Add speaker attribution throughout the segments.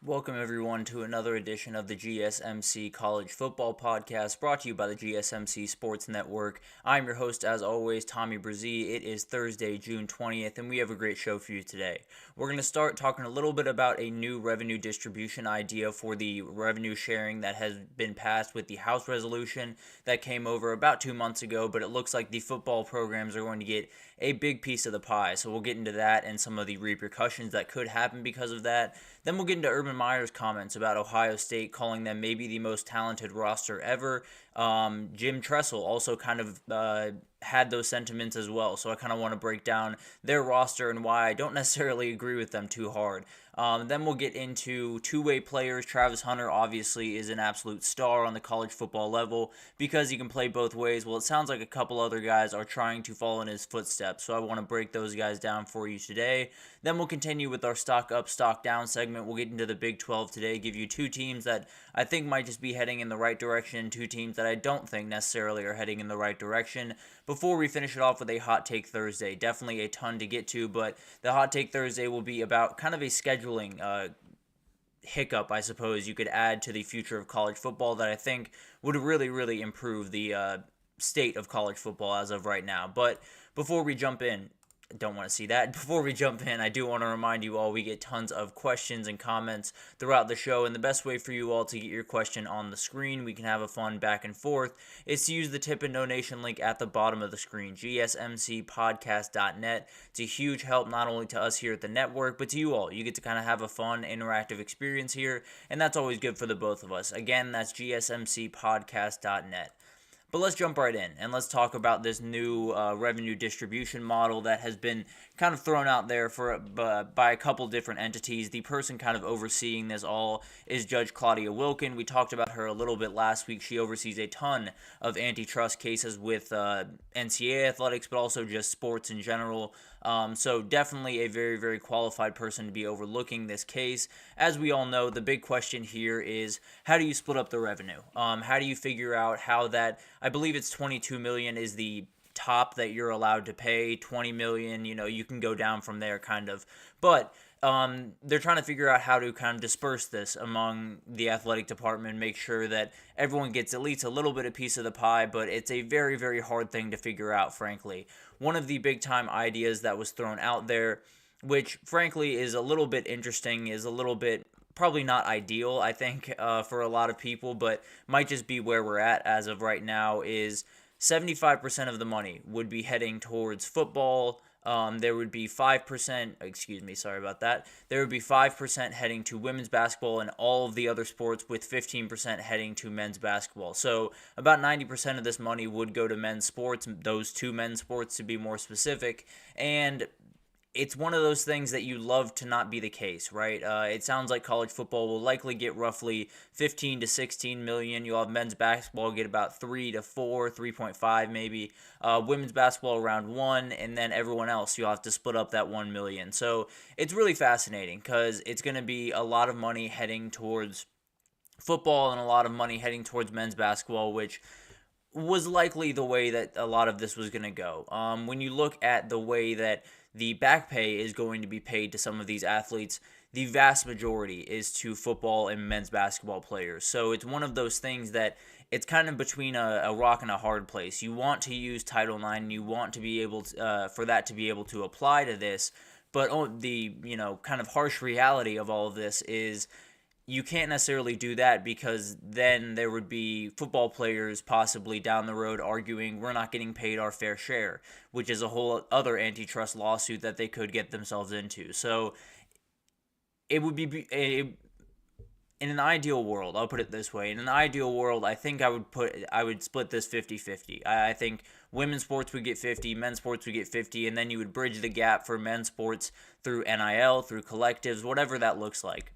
Speaker 1: Welcome everyone to another edition of the GSMC College Football Podcast, brought to you by the GSMC Sports Network. I'm your host, as always, Tommy Brzee. It is Thursday, June 20th, and we have a great show for you today. We're going to start talking a little bit about a new revenue distribution idea for the revenue sharing that has been passed with the House resolution that came over about 2 months ago, but it looks like the football programs are going to get a big piece of the pie. So we'll get into that and some of the repercussions that could happen because of that. Then we'll get into Urban Meyer's comments about Ohio State, calling them maybe the most talented roster ever. Jim Tressel also kind of had those sentiments as well, so I kind of want to break down their roster and why I don't necessarily agree with them too hard. Then we'll get into two-way players. Travis Hunter obviously is an absolute star on the college football level because he can play both ways. Well, it sounds like a couple other guys are trying to follow in his footsteps, so I want to break those guys down for you today. Then we'll continue with our stock up, stock down segment. We'll get into the Big 12 today, give you two teams that I think might just be heading in the right direction, two teams that I don't think necessarily are heading in the right direction. Before we finish it off with a Hot Take Thursday, definitely a ton to get to, but the Hot Take Thursday will be about kind of a scheduling hiccup, I suppose you could add to the future of college football that I think would really, really improve the state of college football as of right now. But before we jump in, don't want to see that. Before we jump in, I do want to remind you all we get tons of questions and comments throughout the show, and the best way for you all to get your question on the screen, we can have a fun back and forth, is to use the tip and donation link at the bottom of the screen, gsmcpodcast.net. It's a huge help not only to us here at the network, but to you all. You get to kind of have a fun, interactive experience here, and that's always good for the both of us. Again, that's gsmcpodcast.net. But let's jump right in, and let's talk about this new revenue distribution model that has been kind of thrown out there by a couple different entities. The person kind of overseeing this all is Judge Claudia Wilken. We talked about her a little bit last week. She oversees a ton of antitrust cases with NCAA athletics, but also just sports in general. So definitely a very, very qualified person to be overlooking this case. As we all know, the big question here is, how do you split up the revenue? How do you figure out how that, I believe it's $22 million is the top that you're allowed to pay. $20 million, you can go down from there kind of. But they're trying to figure out how to kind of disperse this among the athletic department, make sure that everyone gets at least a little bit of piece of the pie, but it's a very, very hard thing to figure out, frankly. One of the big-time ideas that was thrown out there, which frankly is a little bit interesting, is a little bit probably not ideal, I think, for a lot of people, but might just be where we're at as of right now, is 75% of the money would be heading towards football. There would be 5%, There would be 5% heading to women's basketball and all of the other sports, with 15% heading to men's basketball. So about 90% of this money would go to men's sports, those two men's sports to be more specific. And it's one of those things that you love to not be the case, right? It sounds like college football will likely get roughly 15 to 16 million. You'll have men's basketball get about 3 to 4, 3.5 maybe. Women's basketball around 1, and then everyone else, you'll have to split up that 1 million. So it's really fascinating because it's going to be a lot of money heading towards football and a lot of money heading towards men's basketball, which was likely the way that a lot of this was going to go. When you look at the way that the back pay is going to be paid to some of these athletes, the vast majority is to football and men's basketball players. So it's one of those things that it's kind of between a rock and a hard place. You want to use Title IX, and you want to be able to, for that to be able to apply to this, but the kind of harsh reality of all of this is you can't necessarily do that, because then there would be football players possibly down the road arguing we're not getting paid our fair share, which is a whole other antitrust lawsuit that they could get themselves into. So it would be in an ideal world, I'll put it this way. In an ideal world, I think I would split this 50-50. I think women's sports would get 50, men's sports would get 50, and then you would bridge the gap for men's sports through NIL, through collectives, whatever that looks like.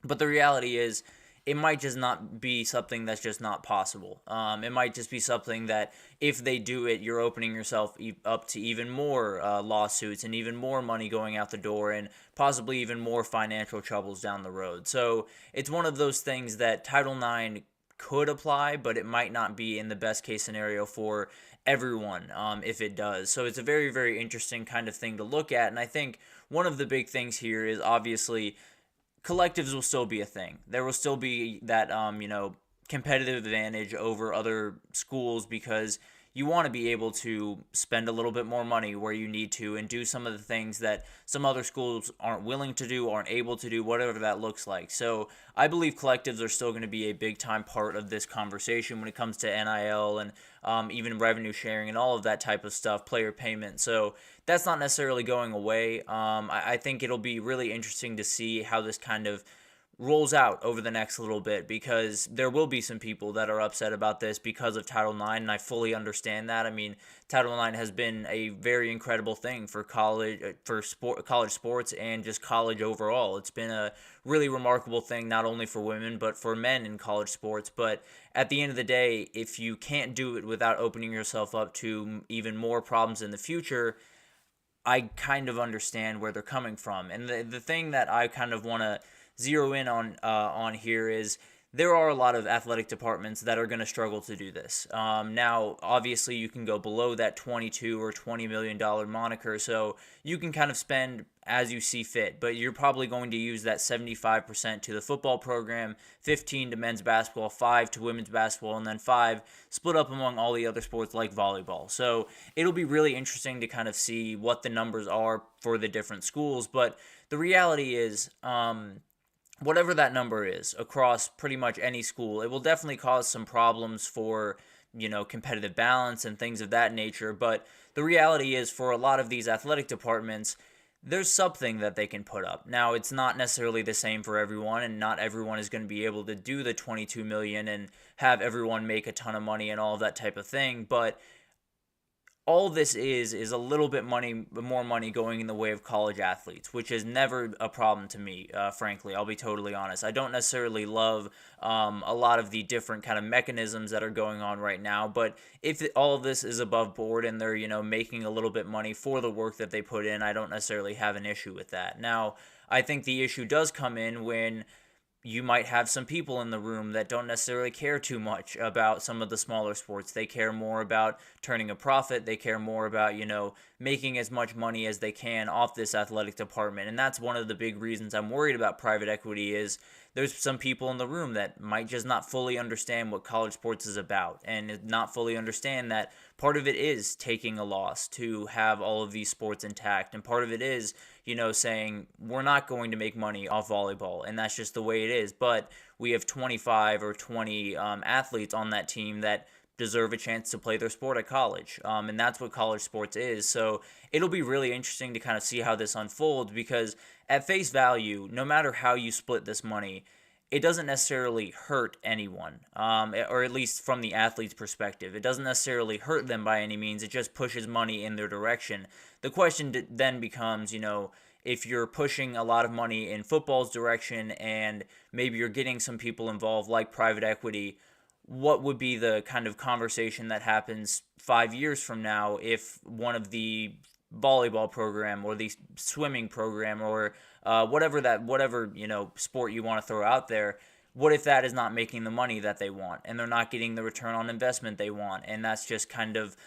Speaker 1: But the reality is, it might just not be something that's just not possible. It might just be something that if they do it, you're opening yourself up to even more lawsuits and even more money going out the door and possibly even more financial troubles down the road. So it's one of those things that Title IX could apply, but it might not be in the best case scenario for everyone if it does. So it's a very, very interesting kind of thing to look at. And I think one of the big things here is obviously collectives will still be a thing. There will still be that, competitive advantage over other schools because you want to be able to spend a little bit more money where you need to and do some of the things that some other schools aren't willing to do, aren't able to do, whatever that looks like. So I believe collectives are still going to be a big time part of this conversation when it comes to NIL and even revenue sharing and all of that type of stuff, player payment. So that's not necessarily going away. I think it'll be really interesting to see how this kind of rolls out over the next little bit, because there will be some people that are upset about this because of Title IX, and I fully understand that. I mean, Title IX has been a very incredible thing for college sports and just college overall. It's been a really remarkable thing, not only for women but for men in college sports. But at the end of the day, if you can't do it without opening yourself up to even more problems in the future, I kind of understand where they're coming from. And the thing that I kind of want to zero in on here is there are a lot of athletic departments that are going to struggle to do this. Now, obviously, you can go below that $22 or $20 million moniker, so you can kind of spend as you see fit, but you're probably going to use that 75% to the football program, 15 to men's basketball, 5 to women's basketball, and then 5 split up among all the other sports like volleyball. So it'll be really interesting to kind of see what the numbers are for the different schools, but the reality is, whatever that number is across pretty much any school, it will definitely cause some problems for, competitive balance and things of that nature. But the reality is, for a lot of these athletic departments, there's something that they can put up. Now, it's not necessarily the same for everyone, and not everyone is going to be able to do the $22 million and have everyone make a ton of money and all of that type of thing. But all this is a little bit more money going in the way of college athletes, which is never a problem to me, frankly. I'll be totally honest. I don't necessarily love a lot of the different kind of mechanisms that are going on right now, but if all of this is above board and they're, making a little bit money for the work that they put in, I don't necessarily have an issue with that. Now, I think the issue does come in when you might have some people in the room that don't necessarily care too much about some of the smaller sports. They care more about turning a profit. They care more about, making as much money as they can off this athletic department. And that's one of the big reasons I'm worried about private equity is there's some people in the room that might just not fully understand what college sports is about and not fully understand that part of it is taking a loss to have all of these sports intact. And part of it is, saying we're not going to make money off volleyball, and that's just the way it is. But we have 25 or 20 athletes on that team that deserve a chance to play their sport at college. And that's what college sports is. So it'll be really interesting to kind of see how this unfolds, because at face value, no matter how you split this money, it doesn't necessarily hurt anyone, or at least from the athlete's perspective. It doesn't necessarily hurt them by any means. It just pushes money in their direction. The question then becomes, if you're pushing a lot of money in football's direction and maybe you're getting some people involved like private equity, what would be the kind of conversation that happens 5 years from now if one of the volleyball program or the swimming program or whatever sport you want to throw out there, what if that is not making the money that they want and they're not getting the return on investment they want, and that's just kind of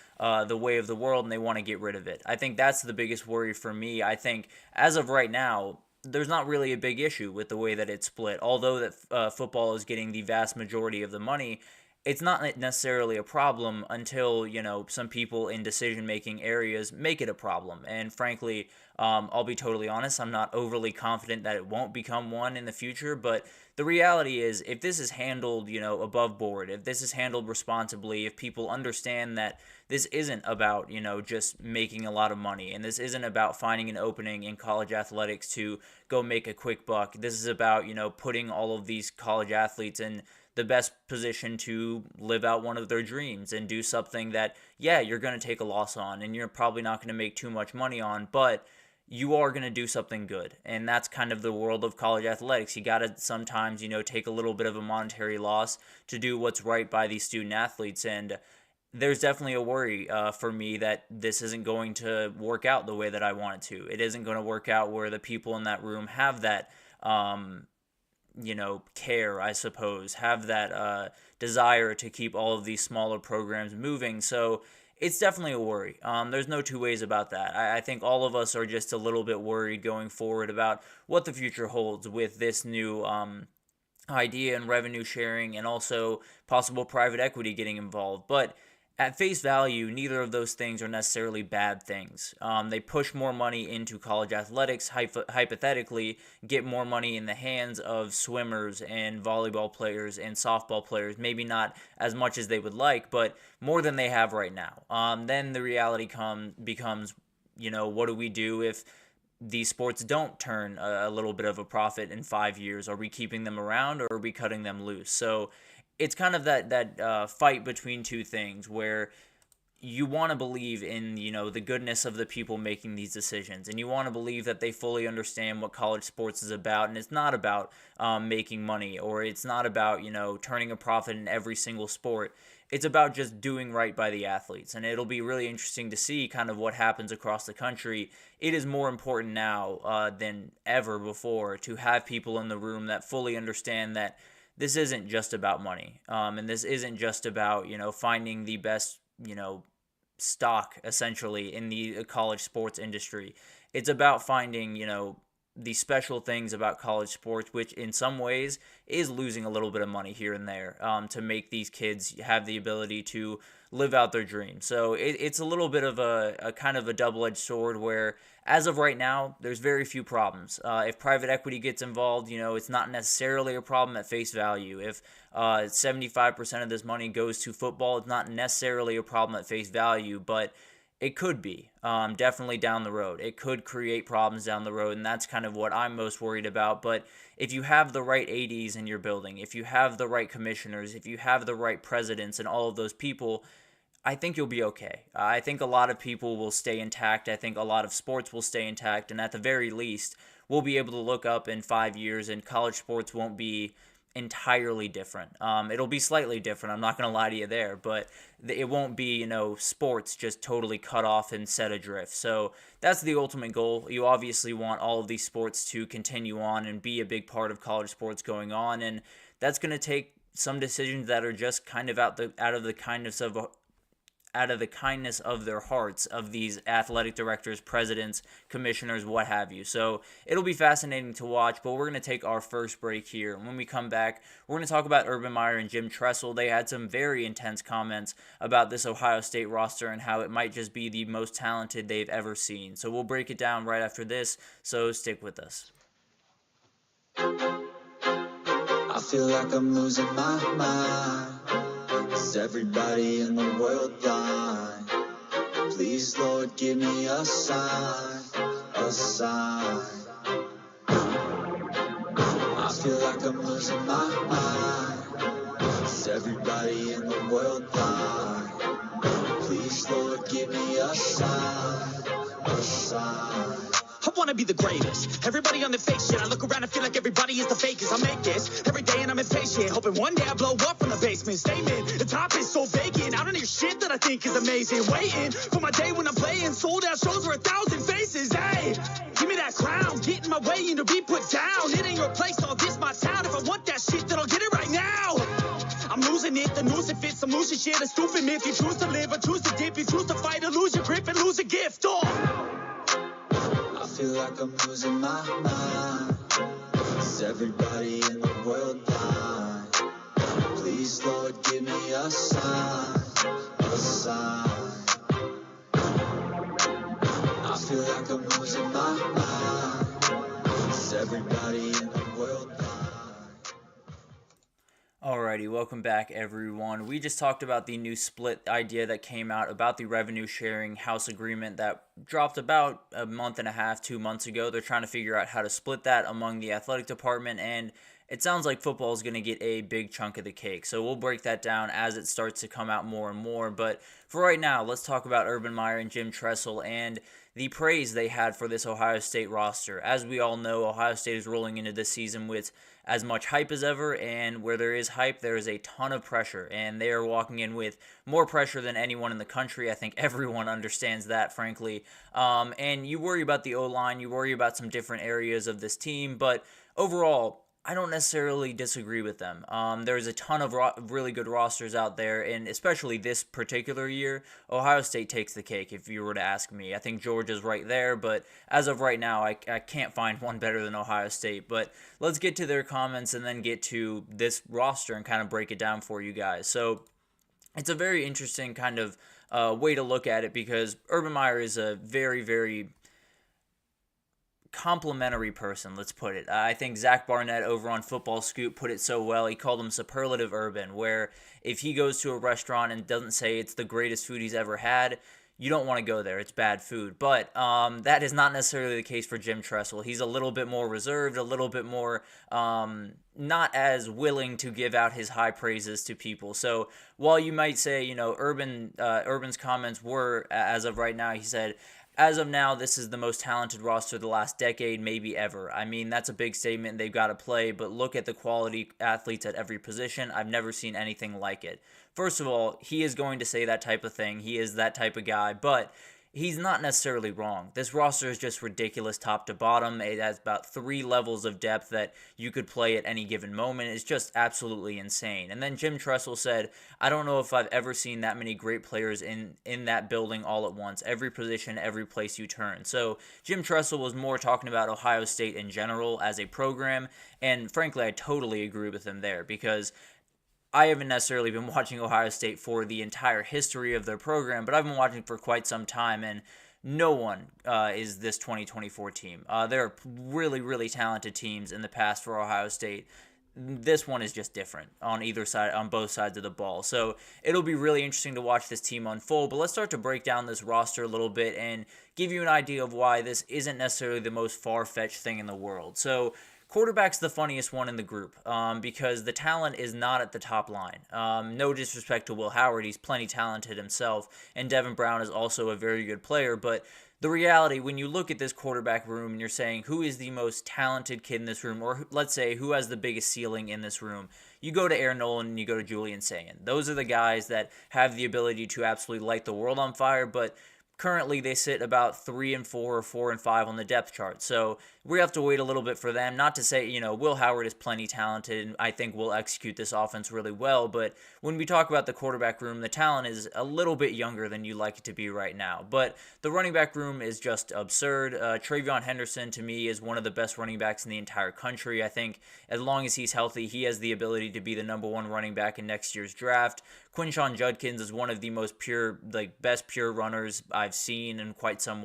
Speaker 1: the way of the world and they want to get rid of it? I think that's the biggest worry for me. I think as of right now, there's not really a big issue with the way that it's split. Although that football is getting the vast majority of the money, it's not necessarily a problem until, some people in decision-making areas make it a problem. And frankly, I'll be totally honest, I'm not overly confident that it won't become one in the future. But the reality is, if this is handled, above board, if this is handled responsibly, if people understand that this isn't about, just making a lot of money, and this isn't about finding an opening in college athletics to go make a quick buck. This is about, putting all of these college athletes in the best position to live out one of their dreams and do something that, you're going to take a loss on and you're probably not going to make too much money on, but you are going to do something good. And that's kind of the world of college athletics. You got to sometimes, take a little bit of a monetary loss to do what's right by these student athletes. And there's definitely a worry for me that this isn't going to work out the way that I want it to. It isn't going to work out where the people in that room have that, care, I suppose, have that desire to keep all of these smaller programs moving. So it's definitely a worry. There's no two ways about that. I think all of us are just a little bit worried going forward about what the future holds with this new idea and revenue sharing and also possible private equity getting involved. But at face value, neither of those things are necessarily bad things. They push more money into college athletics, hypothetically, get more money in the hands of swimmers and volleyball players and softball players. Maybe not as much as they would like, but more than they have right now. Then the reality becomes, what do we do if these sports don't turn a little bit of a profit in 5 years? Are we keeping them around or are we cutting them loose? So it's kind of that fight between two things where you want to believe in, the goodness of the people making these decisions, and you want to believe that they fully understand what college sports is about, and it's not about making money, or it's not about, turning a profit in every single sport. It's about just doing right by the athletes, and it'll be really interesting to see kind of what happens across the country. It is more important now than ever before to have people in the room that fully understand that this isn't just about money, and this isn't just about, finding the best, stock, essentially, in the college sports industry. It's about finding, the special things about college sports, which in some ways is losing a little bit of money here and there to make these kids have the ability to live out their dreams. So it's a little bit of a kind of a double-edged sword where, as of right now, there's very few problems. If private equity gets involved, it's not necessarily a problem at face value. If 75% of this money goes to football, it's not necessarily a problem at face value, but it could be, definitely down the road. It could create problems down the road, and that's kind of what I'm most worried about. But if you have the right ADs in your building, if you have the right commissioners, if you have the right presidents and all of those people, I think you'll be okay. I think a lot of people will stay intact. I think a lot of sports will stay intact, and at the very least, we'll be able to look up in 5 years, and college sports won't be entirely different. It'll be slightly different. I'm not going to lie to you there, but it won't be, sports just totally cut off and set adrift. So that's the ultimate goal. You obviously want all of these sports to continue on and be a big part of college sports going on, and that's going to take some decisions that are just kind of out of the kindness of their hearts of these athletic directors, presidents, commissioners, what have you. So it'll be fascinating to watch, but we're going to take our first break here. And when we come back, we're going to talk about Urban Meyer and Jim Tressel. They had some very intense comments about this Ohio State roster and how it might just be the most talented they've ever seen. So we'll break it down right after this, so stick with us.
Speaker 2: I feel like I'm losing my mind. Is everybody in the world blind? Please, Lord, give me a sign, a sign. I feel like I'm losing my mind. Is everybody in the world blind? Please, Lord, give me a sign, a sign.
Speaker 3: I wanna be the greatest. Everybody on the fake shit. I look around and feel like everybody is the fakest. I make this every day and I'm impatient, hoping one day I blow up from the basement. Statement, the top is so vacant. I don't hear shit that I think is amazing. Waiting for my day when I'm playing sold out shows with 1,000 faces. Hey, give me that crown. Get in my way and to be put down. It ain't your place, all this my town. If I want that shit, then I'll get it right now. I'm losing it, the noose it fits. I'm losing shit, a stupid myth. You choose to live or choose to dip. You choose to fight or lose your grip and lose a gift.
Speaker 2: I feel like I'm losing my mind. Is everybody in the world blind? Please, Lord, give me a sign, a sign. I feel like I'm losing my mind. Is everybody in the world blind?
Speaker 1: Alrighty, welcome back everyone. We just talked about the new split idea that came out about the revenue sharing house agreement that dropped about a month and a half, 2 months ago. They're trying to figure out how to split that among the athletic department, and it sounds like football is going to get a big chunk of the cake. So we'll break that down as it starts to come out more and more. But for right now, let's talk about Urban Meyer and Jim Tressel and the praise they had for this Ohio State roster. As we all know, Ohio State is rolling into this season with as much hype as ever, and where there is hype, there is a ton of pressure, and they are walking in with more pressure than anyone in the country. I think everyone understands that, frankly. And you worry about the O-line, you worry about some different areas of this team, but overall, I don't necessarily disagree with them. There's a ton of really good rosters out there, and especially this particular year, Ohio State takes the cake if you were to ask me. I think Georgia's right there, but as of right now, I can't find one better than Ohio State. But let's get to their comments and then get to this roster and kind of break it down for you guys. So it's a very interesting kind of way to look at it because Urban Meyer is a very, very complimentary person, let's put it. I think Zach Barnett over on Football Scoop put it so well. He called him superlative urban, where if he goes to a restaurant and doesn't say it's the greatest food he's ever had, you don't want to go there. It's bad food. But that is not necessarily the case for Jim Tressel. He's a little bit more reserved, a little bit more not as willing to give out his high praises to people. So while you might say, Urban's comments were, as of right now, he said, as of now, this is the most talented roster of the last decade, maybe ever. I mean, that's a big statement. They've got to play, but look at the quality athletes at every position. I've never seen anything like it. First of all, he is going to say that type of thing. He is that type of guy, but he's not necessarily wrong. This roster is just ridiculous top to bottom. It has about 3 levels of depth that you could play at any given moment. It's just absolutely insane. And then Jim Tressel said, I don't know if I've ever seen that many great players in that building all at once. Every position, every place you turn. So Jim Tressel was more talking about Ohio State in general as a program. And frankly, I totally agree with him there because I haven't necessarily been watching Ohio State for the entire history of their program, but I've been watching for quite some time, and no one is this 2024 team. There are really, really talented teams in the past for Ohio State. This one is just different on either side, on both sides of the ball. So it'll be really interesting to watch this team unfold, but let's start to break down this roster a little bit and give you an idea of why this isn't necessarily the most far-fetched thing in the world. So quarterback's the funniest one in the group because the talent is not at the top line. No disrespect to Will Howard, he's plenty talented himself, and Devin Brown is also a very good player, but the reality, when you look at this quarterback room and you're saying who is the most talented kid in this room, or let's say who has the biggest ceiling in this room, you go to Aaron Nolan and you go to Julian Sayin. Those are the guys that have the ability to absolutely light the world on fire, but currently they sit about 3 and 4 or 4 and 5 on the depth chart. So we have to wait a little bit for them. Not to say, Will Howard is plenty talented and I think will execute this offense really well. But when we talk about the quarterback room, the talent is a little bit younger than you like it to be right now. But the running back room is just absurd. Travion Henderson, to me, is one of the best running backs in the entire country. I think as long as he's healthy, he has the ability to be the number 1 running back in next year's draft. Quinshon Judkins is one of the most pure, best pure runners I've seen in quite some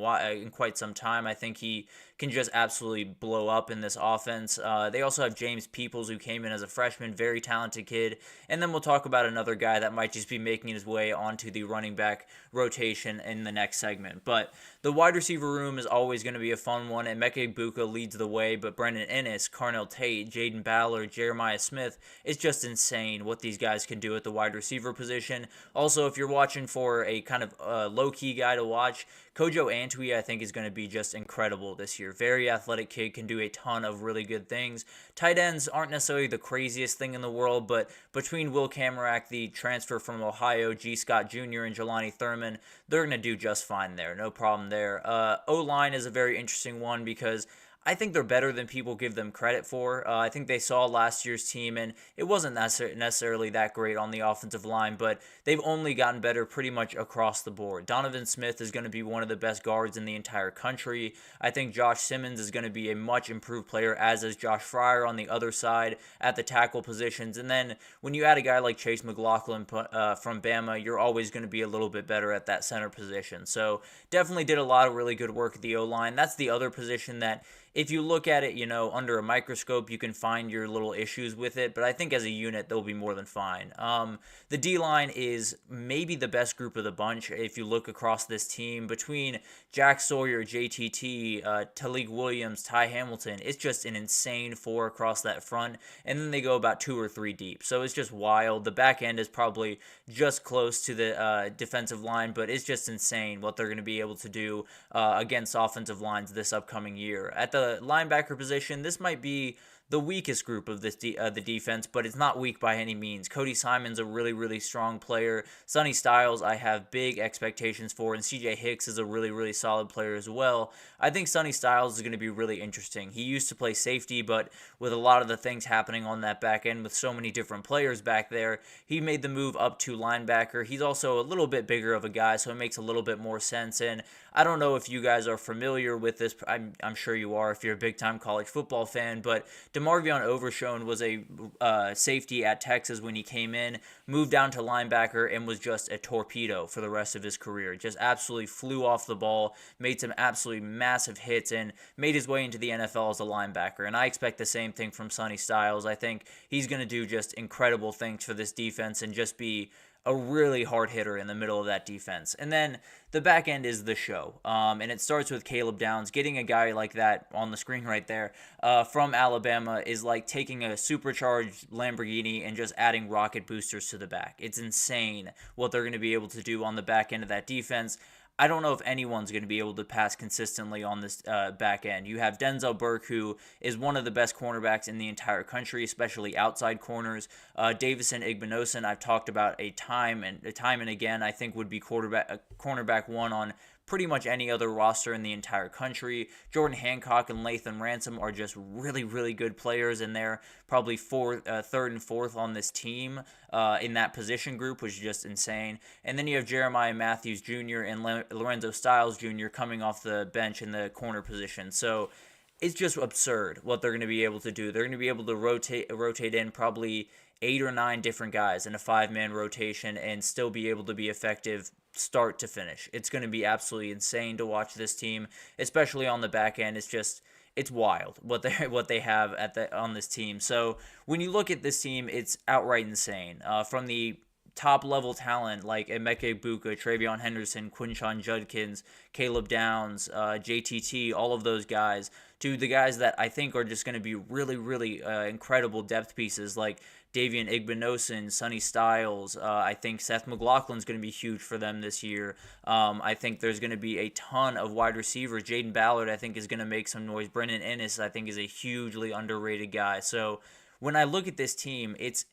Speaker 1: time. I think he can just absolutely blow up in this offense. They also have James Peoples, who came in as a freshman, very talented kid. And then we'll talk about another guy that might just be making his way onto the running back rotation in the next segment. But the wide receiver room is always going to be a fun one, and Emeka Egbuka leads the way, but Brendan Ennis, Carnell Tate, Jaden Ballard, Jeremiah Smith, it's just insane what these guys can do at the wide receiver position. Also, if you're watching for a kind of low-key guy to watch, Kojo Antwi, I think, is going to be just incredible this year. Very athletic kid, can do a ton of really good things. Tight ends aren't necessarily the craziest thing in the world, but between Will Kamarack, the transfer from Ohio, G. Scott Jr., and Jelani Thurman, they're going to do just fine there. No problem there. O-line is a very interesting one because I think they're better than people give them credit for. I think they saw last year's team, and it wasn't necessarily that great on the offensive line, but they've only gotten better pretty much across the board. Donovan Smith is going to be one of the best guards in the entire country. I think Josh Simmons is going to be a much improved player, as is Josh Fryer on the other side at the tackle positions. And then when you add a guy like Chase McLaughlin from Bama, you're always going to be a little bit better at that center position. So definitely did a lot of really good work at the O-line. That's the other position that, if you look at it, under a microscope, you can find your little issues with it, but I think as a unit, they'll be more than fine. The D-line is maybe the best group of the bunch if you look across this team. Between Jack Sawyer, JTT, Talik Williams, Ty Hamilton, it's just an insane 4 across that front, and then they go about 2 or 3 deep. So it's just wild. The back end is probably just close to the defensive line, but it's just insane what they're going to be able to do against offensive lines this upcoming year. At the linebacker position, this might be the weakest group of the defense, but it's not weak by any means. Cody Simon's a really, really strong player. Sonny Styles, I have big expectations for, and CJ Hicks is a really, really solid player as well. I think Sonny Styles is going to be really interesting. He used to play safety, but with a lot of the things happening on that back end with so many different players back there, he made the move up to linebacker. He's also a little bit bigger of a guy, so it makes a little bit more sense. And I don't know if you guys are familiar with this. I'm sure you are if you're a big-time college football fan, but DeMarvion Overshown was a safety at Texas when he came in, moved down to linebacker, and was just a torpedo for the rest of his career. Just absolutely flew off the ball, made some absolutely massive hits, and made his way into the NFL as a linebacker. And I expect the same thing from Sonny Styles. I think he's going to do just incredible things for this defense and just be a really hard hitter in the middle of that defense. And then the back end is the show. And it starts with Caleb Downs. Getting a guy like that on the screen right there from Alabama is like taking a supercharged Lamborghini and just adding rocket boosters to the back. It's insane what they're going to be able to do on the back end of that defense. I don't know if anyone's going to be able to pass consistently on this back end. You have Denzel Burke, who is one of the best cornerbacks in the entire country, especially outside corners. Davison Igbinosun, I've talked about a time and again, I think would be cornerback one on pretty much any other roster in the entire country. Jordan Hancock and Lathan Ransom are just really, really good players, and they're probably third and fourth on this team in that position group, which is just insane. And then you have Jeremiah Matthews Jr. and Lorenzo Styles Jr. coming off the bench in the corner position. So it's just absurd what they're going to be able to do. They're going to be able to rotate in probably 8 or 9 different guys in a 5-man rotation and still be able to be effective start to finish. It's going to be absolutely insane to watch this team, especially on the back end. It's wild what they have on this team. So when you look at this team, it's outright insane. From the top level talent like Emeka Egbuka, Travion Henderson, Quinshon Judkins, Caleb Downs, JTT, all of those guys, to the guys that I think are just going to be really, really incredible depth pieces like Davian Igbinosun, Sonny Styles. I think Seth McLaughlin's going to be huge for them this year. I think there's going to be a ton of wide receivers. Jaden Ballard, I think, is going to make some noise. Brendan Ennis, I think, is a hugely underrated guy. So when I look at this team, it's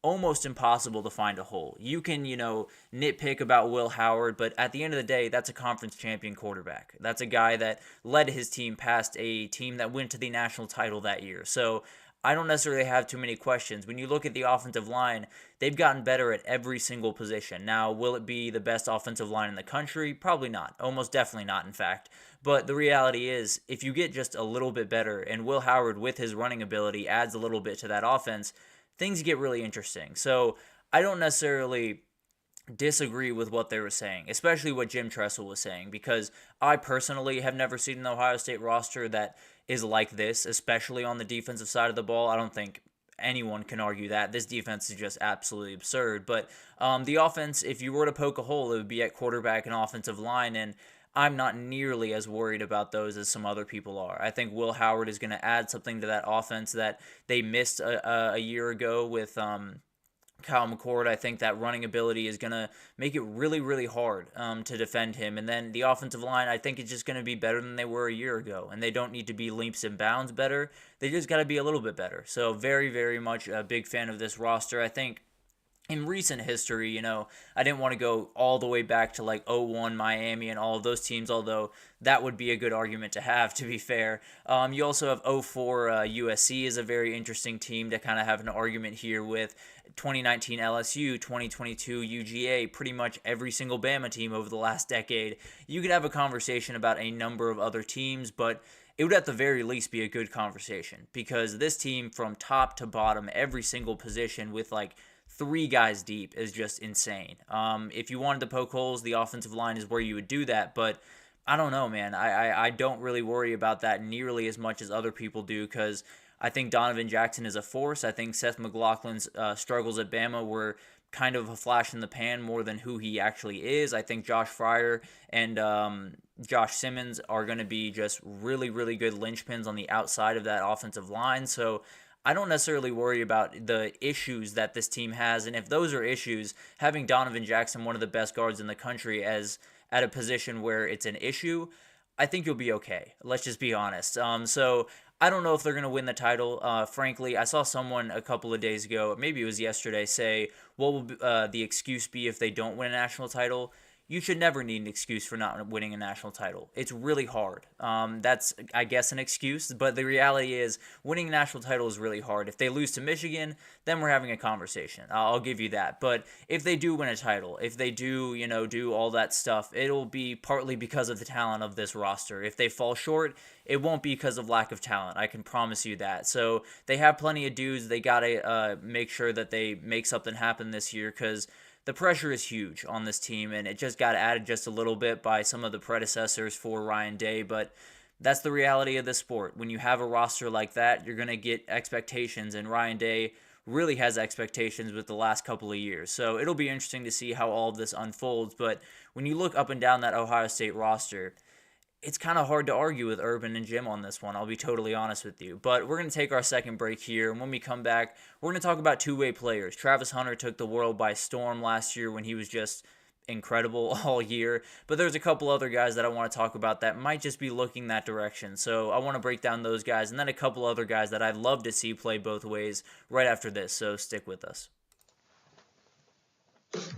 Speaker 1: almost impossible to find a hole. You can, nitpick about Will Howard, but at the end of the day, that's a conference champion quarterback. That's a guy that led his team past a team that went to the national title that year. So I don't necessarily have too many questions. When you look at the offensive line, they've gotten better at every single position. Now, will it be the best offensive line in the country? Probably not. Almost definitely not, in fact. But the reality is, if you get just a little bit better, and Will Howard, with his running ability, adds a little bit to that offense, things get really interesting. So I don't necessarily disagree with what they were saying, especially what Jim Tressel was saying, because I personally have never seen an Ohio State roster that is like this, especially on the defensive side of the ball. I don't think anyone can argue that. This defense is just absolutely absurd. But the offense, if you were to poke a hole, it would be at quarterback and offensive line, and I'm not nearly as worried about those as some other people are. I think Will Howard is going to add something to that offense that they missed a year ago with Kyle McCord. I think that running ability is going to make it really, really hard to defend him. And then the offensive line, I think it's just going to be better than they were a year ago. And they don't need to be leaps and bounds better. They just got to be a little bit better. So very, very much a big fan of this roster. I think in recent history, I didn't want to go all the way back to like 01 Miami and all of those teams, although that would be a good argument to have, to be fair. You also have 04 USC is a very interesting team to kind of have an argument here with. 2019 LSU, 2022 UGA, pretty much every single Bama team over the last decade. You could have a conversation about a number of other teams, but it would at the very least be a good conversation, because this team from top to bottom, every single position with like 3 guys deep is just insane. If you wanted to poke holes, the offensive line is where you would do that, but I don't know, man. I don't really worry about that nearly as much as other people do, because I think Donovan Jackson is a force. I think Seth McLaughlin's struggles at Bama were kind of a flash in the pan more than who he actually is. I think Josh Fryer and Josh Simmons are going to be just really, really good linchpins on the outside of that offensive line. So I don't necessarily worry about the issues that this team has. And if those are issues, having Donovan Jackson, one of the best guards in the country, as at a position where it's an issue, I think you'll be okay. Let's just be honest. So I don't know if they're going to win the title. Frankly, I saw someone a couple of days ago, maybe it was yesterday, say, what will the excuse be if they don't win a national title? You should never need an excuse for not winning a national title. It's really hard. That's, I guess, an excuse, but the reality is winning a national title is really hard. If they lose to Michigan, then we're having a conversation. I'll give you that. But if they do win a title, if they do, do all that stuff, it'll be partly because of the talent of this roster. If they fall short, it won't be because of lack of talent. I can promise you that. So they have plenty of dudes. They got to make sure that they make something happen this year because the pressure is huge on this team, and it just got added just a little bit by some of the predecessors for Ryan Day, but that's the reality of this sport. When you have a roster like that, you're going to get expectations, and Ryan Day really has expectations with the last couple of years. So it'll be interesting to see how all of this unfolds, but when you look up and down that Ohio State roster, it's kind of hard to argue with Urban and Jim on this one, I'll be totally honest with you. But we're going to take our second break here, and when we come back, we're going to talk about two-way players. Travis Hunter took the world by storm last year when he was just incredible all year, but there's a couple other guys that I want to talk about that might just be looking that direction. So I want to break down those guys, and then a couple other guys that I'd love to see play both ways right after this, so stick with us.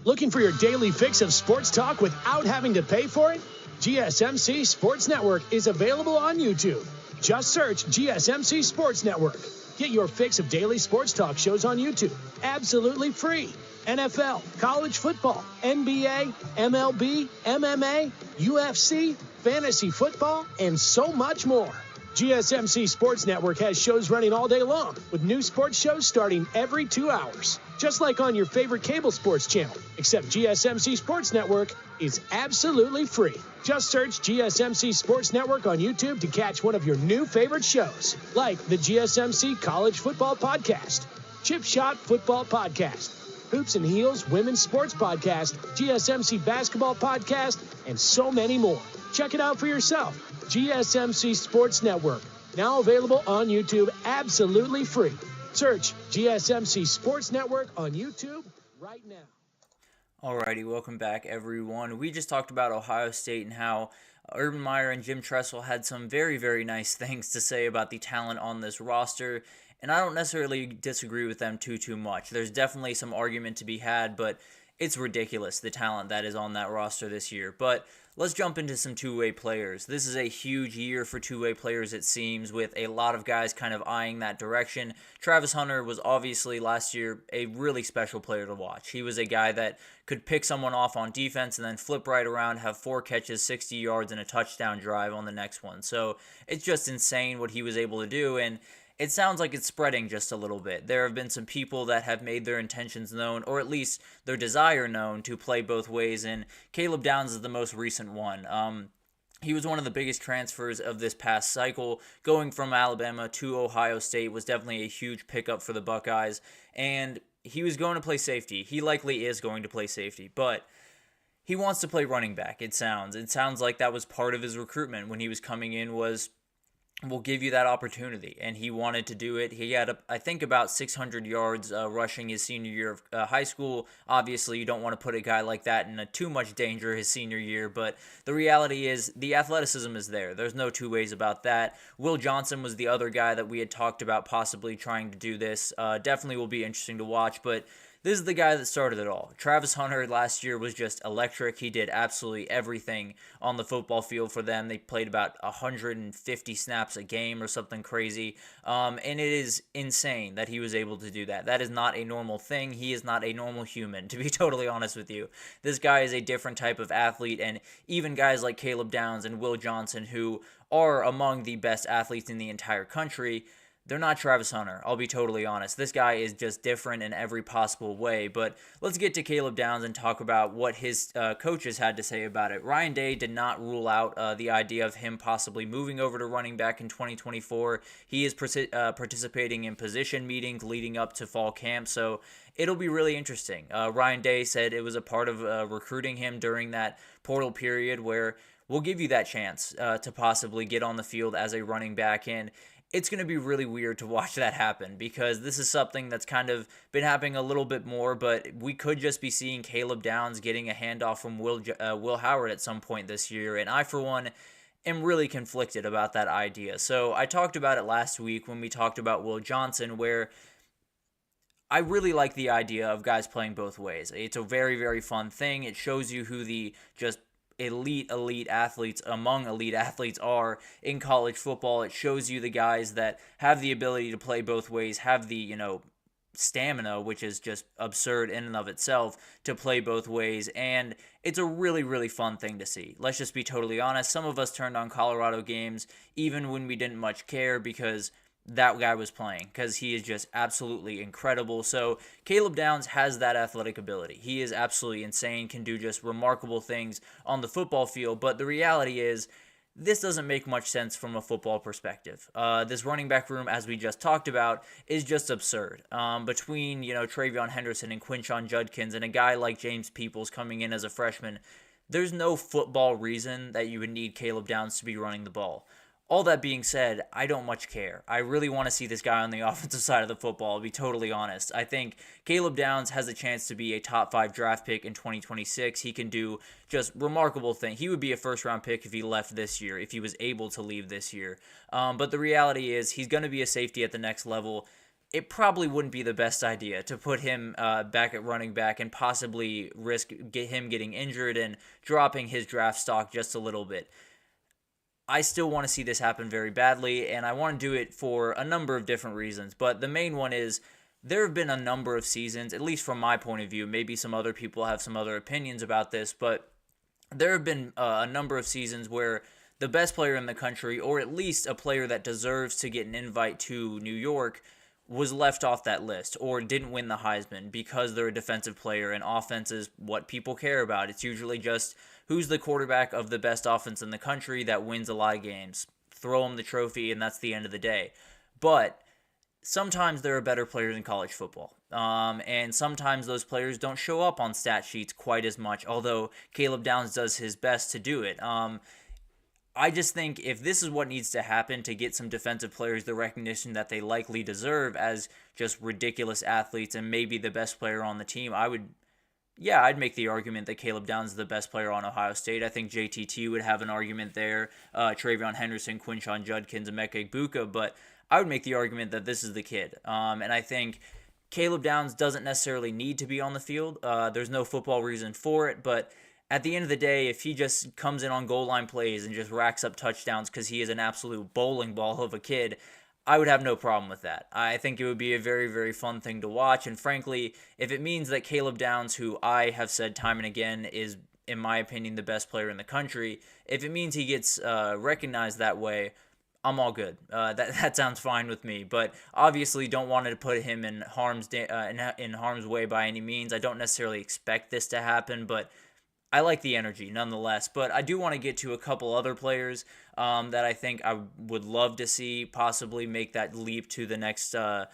Speaker 4: Looking for your daily fix of sports talk without having to pay for it? GSMC Sports Network is available on YouTube. Just search GSMC Sports Network. Get your fix of daily sports talk shows on YouTube, absolutely free. NFL, college football, NBA, MLB, MMA, UFC, fantasy football, and so much more. GSMC Sports Network has shows running all day long, with new sports shows starting every 2 hours. Just like on your favorite cable sports channel, except GSMC Sports Network is absolutely free. Just search GSMC Sports Network on YouTube to catch one of your new favorite shows, like the GSMC College Football Podcast, Chip Shot Football Podcast, Hoops and Heels Women's Sports Podcast, GSMC Basketball Podcast, and so many more. Check it out for yourself. GSMC Sports Network, now available on YouTube absolutely free. Search GSMC Sports Network on YouTube right now.
Speaker 1: Alrighty, welcome back everyone. We just talked about Ohio State and how Urban Meyer and Jim Tressel had some very, very nice things to say about the talent on this roster, and I don't necessarily disagree with them too much. There's definitely some argument to be had, but it's ridiculous, the talent that is on that roster this year. But let's jump into some two-way players. This is a huge year for two-way players, it seems, with a lot of guys kind of eyeing that direction. Travis Hunter was obviously last year a really special player to watch. He was a guy that could pick someone off on defense and then flip right around, have 4 catches, 60 yards, and a touchdown drive on the next one. So it's just insane what he was able to do, and it sounds like it's spreading just a little bit. There have been some people that have made their intentions known, or at least their desire known, to play both ways, and Caleb Downs is the most recent one. He was one of the biggest transfers of this past cycle. Going from Alabama to Ohio State was definitely a huge pickup for the Buckeyes, and he was going to play safety. He likely is going to play safety, but he wants to play running back, it sounds. It sounds like that was part of his recruitment when he was coming in, was we'll give you that opportunity, and he wanted to do it. He had, I think, about 600 yards rushing his senior year of high school. Obviously, you don't want to put a guy like that in too much danger his senior year, but the reality is the athleticism is there. There's no two ways about that. Will Johnson was the other guy that we had talked about possibly trying to do this. Definitely will be interesting to watch, but this is the guy that started it all. Travis Hunter last year was just electric. He did absolutely everything on the football field for them. They played about 150 snaps a game or something crazy. And it is insane that he was able to do that. That is not a normal thing. He is not a normal human, to be totally honest with you. This guy is a different type of athlete, and even guys like Caleb Downs and Will Johnson, who are among the best athletes in the entire country, they're not Travis Hunter, I'll be totally honest. This guy is just different in every possible way. But let's get to Caleb Downs and talk about what his coaches had to say about it. Ryan Day did not rule out the idea of him possibly moving over to running back in 2024. He is participating in position meetings leading up to fall camp, so it'll be really interesting. Ryan Day said it was a part of recruiting him during that portal period where we'll give you that chance to possibly get on the field as a running back, and it's going to be really weird to watch that happen because this is something that's kind of been happening a little bit more, but we could just be seeing Caleb Downs getting a handoff from Will Howard at some point this year, and I, for one, am really conflicted about that idea. So I talked about it last week when we talked about Will Johnson, where I really like the idea of guys playing both ways. It's a very, very fun thing. It shows you who the just elite athletes among elite athletes are in college football. It shows you the guys that have the ability to play both ways, have the, stamina, which is just absurd in and of itself, to play both ways. And it's a really, really fun thing to see. Let's just be totally honest. Some of us turned on Colorado games even when we didn't much care because that guy was playing, because he is just absolutely incredible. So Caleb Downs has that athletic ability. He is absolutely insane, can do just remarkable things on the football field. But the reality is, this doesn't make much sense from a football perspective. This running back room, as we just talked about, is just absurd. Between, Travion Henderson and Quinshon Judkins and a guy like James Peoples coming in as a freshman, there's no football reason that you would need Caleb Downs to be running the ball. All that being said, I don't much care. I really want to see this guy on the offensive side of the football, to be totally honest. I think Caleb Downs has a chance to be a top 5 draft pick in 2026. He can do just remarkable things. He would be a first-round pick if he left this year, if he was able to leave this year. But the reality is he's going to be a safety at the next level. It probably wouldn't be the best idea to put him back at running back and possibly risk him getting injured and dropping his draft stock just a little bit. I still want to see this happen very badly, and I want to do it for a number of different reasons. But the main one is there have been a number of seasons, at least from my point of view, maybe some other people have some other opinions about this, but there have been a number of seasons where the best player in the country, or at least a player that deserves to get an invite to New York, was left off that list or didn't win the Heisman because they're a defensive player, and offense is what people care about. It's usually just who's the quarterback of the best offense in the country that wins a lot of games. Throw them the trophy, and that's the end of the day. But sometimes there are better players in college football. And sometimes those players don't show up on stat sheets quite as much, although Caleb Downs does his best to do it. I just think if this is what needs to happen to get some defensive players the recognition that they likely deserve as just ridiculous athletes and maybe the best player on the team, I'd make the argument that Caleb Downs is the best player on Ohio State. I think JTT would have an argument there, Travion Henderson, Quinshon Judkins, and Emeka Egbuka, but I would make the argument that this is the kid. And I think Caleb Downs doesn't necessarily need to be on the field. There's no football reason for it, but at the end of the day, if he just comes in on goal line plays and just racks up touchdowns because he is an absolute bowling ball of a kid, I would have no problem with that. I think it would be a very, very fun thing to watch. And frankly, if it means that Caleb Downs, who I have said time and again is, in my opinion, the best player in the country, if it means he gets recognized that way, I'm all good. That sounds fine with me. But obviously, don't want to put him in harm's way by any means. I don't necessarily expect this to happen, but I like the energy nonetheless. But I do want to get to a couple other players that I think I would love to see possibly make that leap to the next, or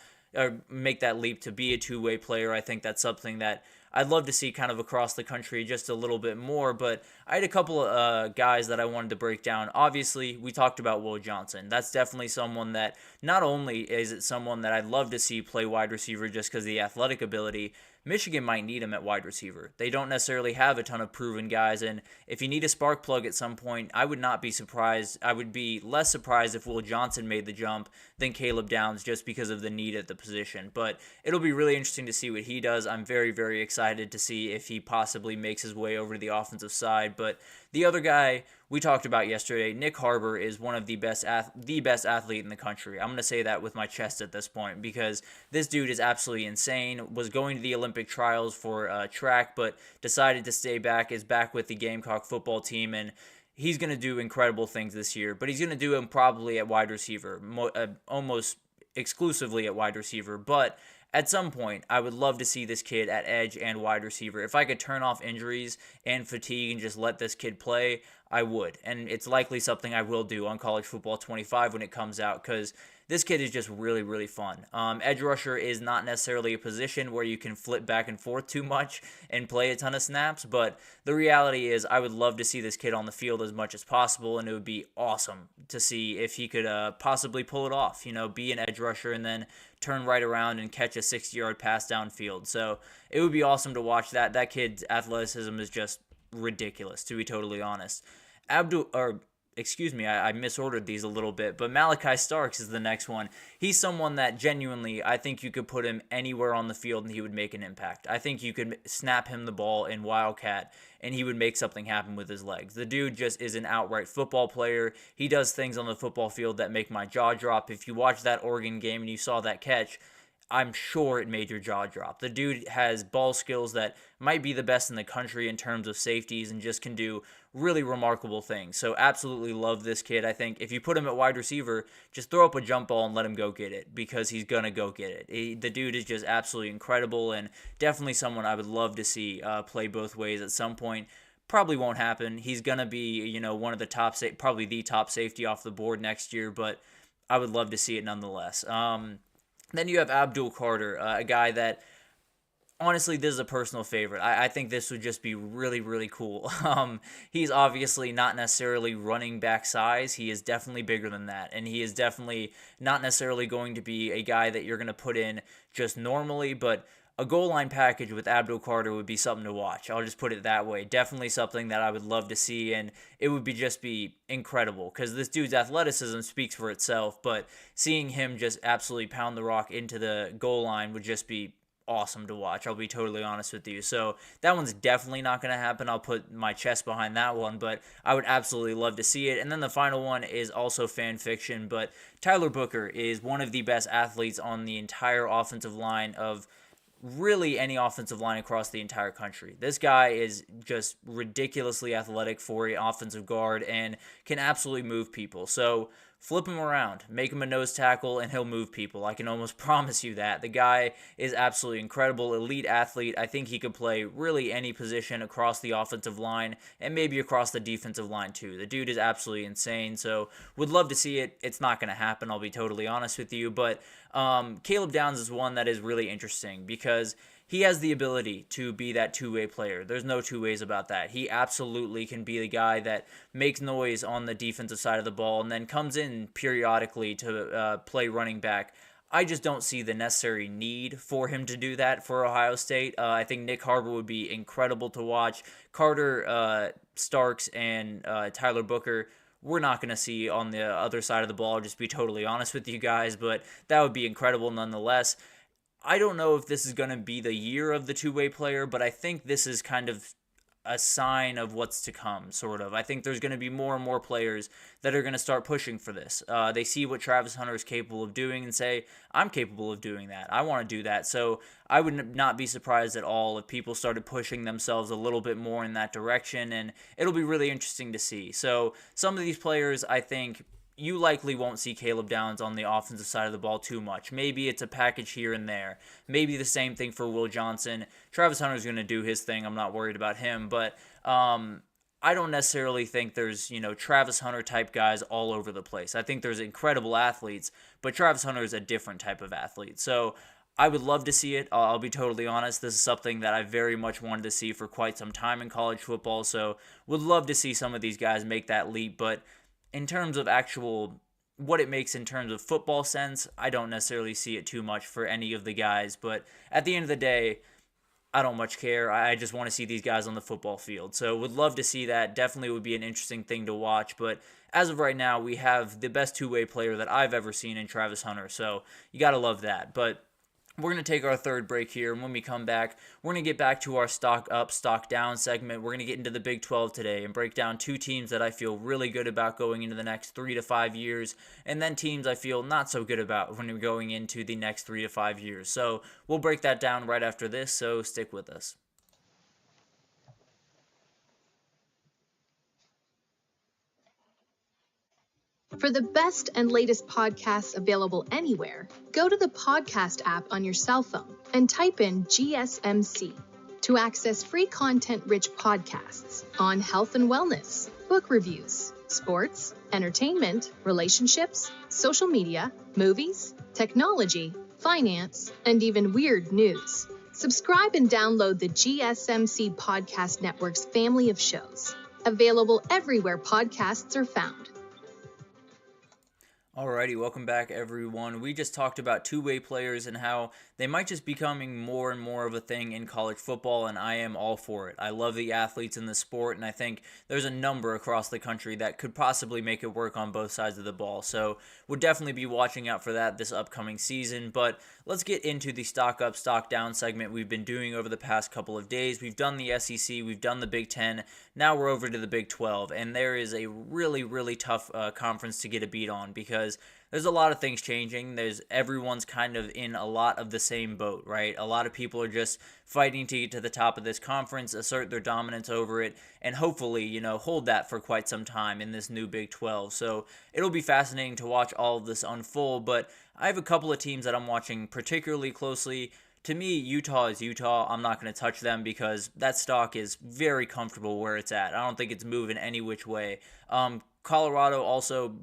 Speaker 1: make that leap to be a two-way player. I think that's something that I'd love to see kind of across the country just a little bit more. But I had a couple of guys that I wanted to break down. Obviously, we talked about Will Johnson. That's definitely someone that not only is it someone that I'd love to see play wide receiver just because of the athletic ability, Michigan might need him at wide receiver. They don't necessarily have a ton of proven guys, and if you need a spark plug at some point, I would not be surprised. I would be less surprised if Will Johnson made the jump than Caleb Downs just because of the need at the position. But it'll be really interesting to see what he does. I'm very, very excited to see if he possibly makes his way over to the offensive side. But the other guy we talked about yesterday, Nick Harbor, is one of the best athlete in the country. I'm going to say that with my chest at this point because this dude is absolutely insane. Was going to the Olympic trials for track, but decided to stay back, is back with the Gamecock football team, and he's going to do incredible things this year, but he's going to do them probably at wide receiver, almost exclusively at wide receiver. But at some point, I would love to see this kid at edge and wide receiver. If I could turn off injuries and fatigue and just let this kid play, I would. And it's likely something I will do on College Football 25 when it comes out because this kid is just really, really fun. Edge rusher is not necessarily a position where you can flip back and forth too much and play a ton of snaps, but the reality is I would love to see this kid on the field as much as possible, and it would be awesome to see if he could possibly pull it off, be an edge rusher and then turn right around and catch a 60-yard pass downfield. So it would be awesome to watch that. That kid's athleticism is just ridiculous, to be totally honest. excuse me, I misordered these a little bit, but Malachi Starks is the next one. He's someone that genuinely, I think you could put him anywhere on the field and he would make an impact. I think you could snap him the ball in Wildcat and he would make something happen with his legs. The dude just is an outright football player. He does things on the football field that make my jaw drop. If you watch that Oregon game and you saw that catch, I'm sure it made your jaw drop. The dude has ball skills that might be the best in the country in terms of safeties and just can do really remarkable things. So absolutely love this kid. I think if you put him at wide receiver, just throw up a jump ball and let him go get it because he's going to go get it. The dude is just absolutely incredible and definitely someone I would love to see play both ways at some point. Probably won't happen. He's going to be, one of the top, probably the top safety off the board next year, but I would love to see it nonetheless. Then you have Abdul Carter, a guy that, honestly, this is a personal favorite. I think this would just be really, really cool. He's obviously not necessarily running back size. He is definitely bigger than that. And he is definitely not necessarily going to be a guy that you're going to put in just normally, but a goal line package with Abdul Carter would be something to watch. I'll just put it that way. Definitely something that I would love to see, and it would just be incredible because this dude's athleticism speaks for itself, but seeing him just absolutely pound the rock into the goal line would just be awesome to watch. I'll be totally honest with you. So that one's definitely not going to happen. I'll put my chest behind that one, but I would absolutely love to see it. And then the final one is also fan fiction, but Tyler Booker is one of the best athletes on the entire offensive line of really any offensive line across the entire country. This guy is just ridiculously athletic for an offensive guard and can absolutely move people. So flip him around, make him a nose tackle, and he'll move people. I can almost promise you that. The guy is absolutely incredible, elite athlete. I think he could play really any position across the offensive line and maybe across the defensive line too. The dude is absolutely insane, so would love to see it. It's not going to happen, I'll be totally honest with you, but Caleb Downs is one that is really interesting because he has the ability to be that two-way player. There's no two ways about that. He absolutely can be the guy that makes noise on the defensive side of the ball and then comes in periodically to play running back. I just don't see the necessary need for him to do that for Ohio State. I think Nick Harbor would be incredible to watch. Carter, Starks, and Tyler Booker, we're not going to see on the other side of the ball, just be totally honest with you guys, but that would be incredible nonetheless. I don't know if this is going to be the year of the two-way player, but I think this is kind of a sign of what's to come, sort of. I think there's going to be more and more players that are going to start pushing for this. They see what Travis Hunter is capable of doing and say, I'm capable of doing that. I want to do that. So I would not be surprised at all if people started pushing themselves a little bit more in that direction, and it'll be really interesting to see. So some of these players, I think, you likely won't see Caleb Downs on the offensive side of the ball too much. Maybe it's a package here and there. Maybe the same thing for Will Johnson. Travis Hunter's going to do his thing. I'm not worried about him. But I don't necessarily think there's, Travis Hunter type guys all over the place. I think there's incredible athletes, but Travis Hunter is a different type of athlete. So I would love to see it. I'll be totally honest. This is something that I very much wanted to see for quite some time in college football. So would love to see some of these guys make that leap. But in terms of actual what it makes in terms of football sense, I don't necessarily see it too much for any of the guys. But at the end of the day, I don't much care. I just want to see these guys on the football field. So would love to see that. Definitely would be an interesting thing to watch. But as of right now, we have the best two-way player that I've ever seen in Travis Hunter. So you got to love that. But we're going to take our third break here, and when we come back, we're going to get back to our stock up, stock down segment. We're going to get into the Big 12 today and break down two teams that I feel really good about going into the next 3 to 5 years, and then teams I feel not so good about when we're going into the next 3 to 5 years. So we'll break that down right after this, so stick with us.
Speaker 5: For the best and latest podcasts available anywhere, go to the podcast app on your cell phone and type in GSMC to access free content-rich podcasts on health and wellness, book reviews, sports, entertainment, relationships, social media, movies, technology, finance, and even weird news. Subscribe and download the GSMC Podcast Network's family of shows, available everywhere podcasts are found.
Speaker 1: Alrighty, welcome back everyone. We just talked about two-way players and how they might just becoming more and more of a thing in college football, and I am all for it. I love the athletes in the sport, and I think there's a number across the country that could possibly make it work on both sides of the ball. So we'll definitely be watching out for that this upcoming season. But let's get into the stock up, stock down segment we've been doing over the past couple of days. We've done the SEC, we've done the Big Ten, now we're over to the Big 12, and there is a really, really tough conference to get a beat on because there's a lot of things changing. Everyone's kind of in a lot of the same boat, right? A lot of people are just fighting to get to the top of this conference, assert their dominance over it, and hopefully, hold that for quite some time in this new Big 12. So it'll be fascinating to watch all of this unfold, but I have a couple of teams that I'm watching particularly closely. To me, Utah is Utah. I'm not going to touch them because that stock is very comfortable where it's at. I don't think it's moving any which way. Colorado also,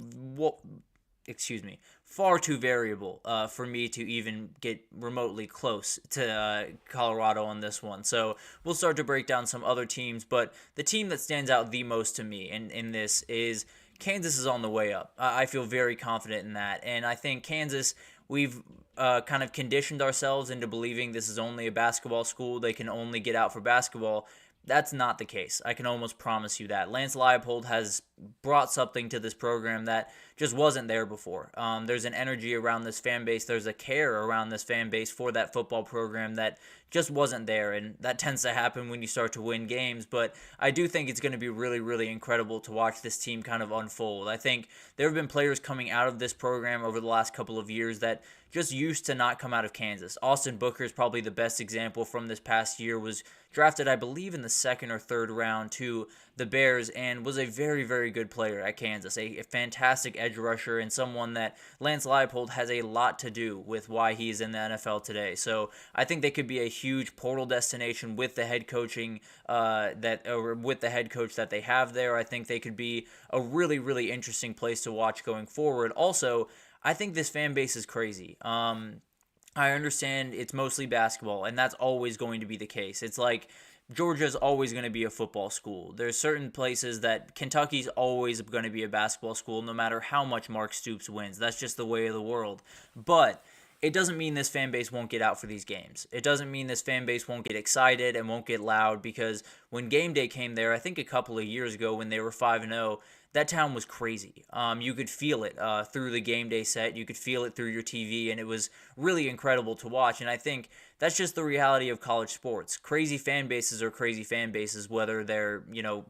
Speaker 1: far too variable for me to even get remotely close to Colorado on this one. So we'll start to break down some other teams, but the team that stands out the most to me in this is Kansas is on the way up. I feel very confident in that, and I think Kansas, we've kind of conditioned ourselves into believing this is only a basketball school. They can only get out for basketball. That's not the case. I can almost promise you that. Lance Leipold has brought something to this program that just wasn't there before. There's an energy around this fan base. There's a care around this fan base for that football program that just wasn't there, and that tends to happen when you start to win games. But I do think it's going to be really, really incredible to watch this team kind of unfold. I think there have been players coming out of this program over the last couple of years that just used to not come out of Kansas. Austin Booker is probably the best example from this past year. Was drafted, I believe, in the second or third round to the Bears and was a very, very good player at Kansas. A fantastic edge rusher and someone that Lance Leipold has a lot to do with why he is in the NFL today. So I think they could be a huge portal destination with the head coaching with the head coach that they have there. I think they could be a really, really interesting place to watch going forward. Also, I think this fan base is crazy. I understand it's mostly basketball, and that's always going to be the case. It's like Georgia's always going to be a football school. There's certain places that Kentucky's always going to be a basketball school, no matter how much Mark Stoops wins. That's just the way of the world. But it doesn't mean this fan base won't get out for these games. It doesn't mean this fan base won't get excited and won't get loud, because when game day came there, I think a couple of years ago when they were 5-0, that town was crazy. You could feel it through the game day set. You could feel it through your TV, and it was really incredible to watch. And I think that's just the reality of college sports. Crazy fan bases are crazy fan bases, whether they're,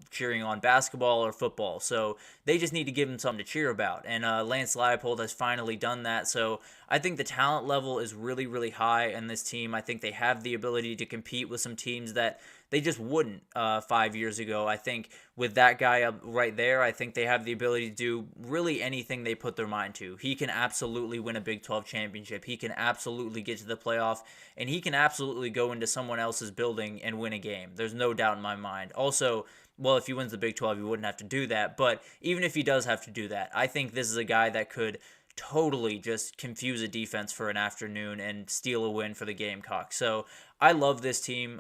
Speaker 1: cheering on basketball or football. So they just need to give them something to cheer about. And Lance Leipold has finally done that. So I think the talent level is really, really high in this team. I think they have the ability to compete with some teams that they just wouldn't 5 years ago. I think with that guy up right there, I think they have the ability to do really anything they put their mind to. He can absolutely win a Big 12 championship. He can absolutely get to the playoff, and he can absolutely go into someone else's building and win a game. There's no doubt in my mind. Also, well, if he wins the Big 12, he wouldn't have to do that. But even if he does have to do that, I think this is a guy that could totally just confuse a defense for an afternoon and steal a win for the Gamecocks. So I love this team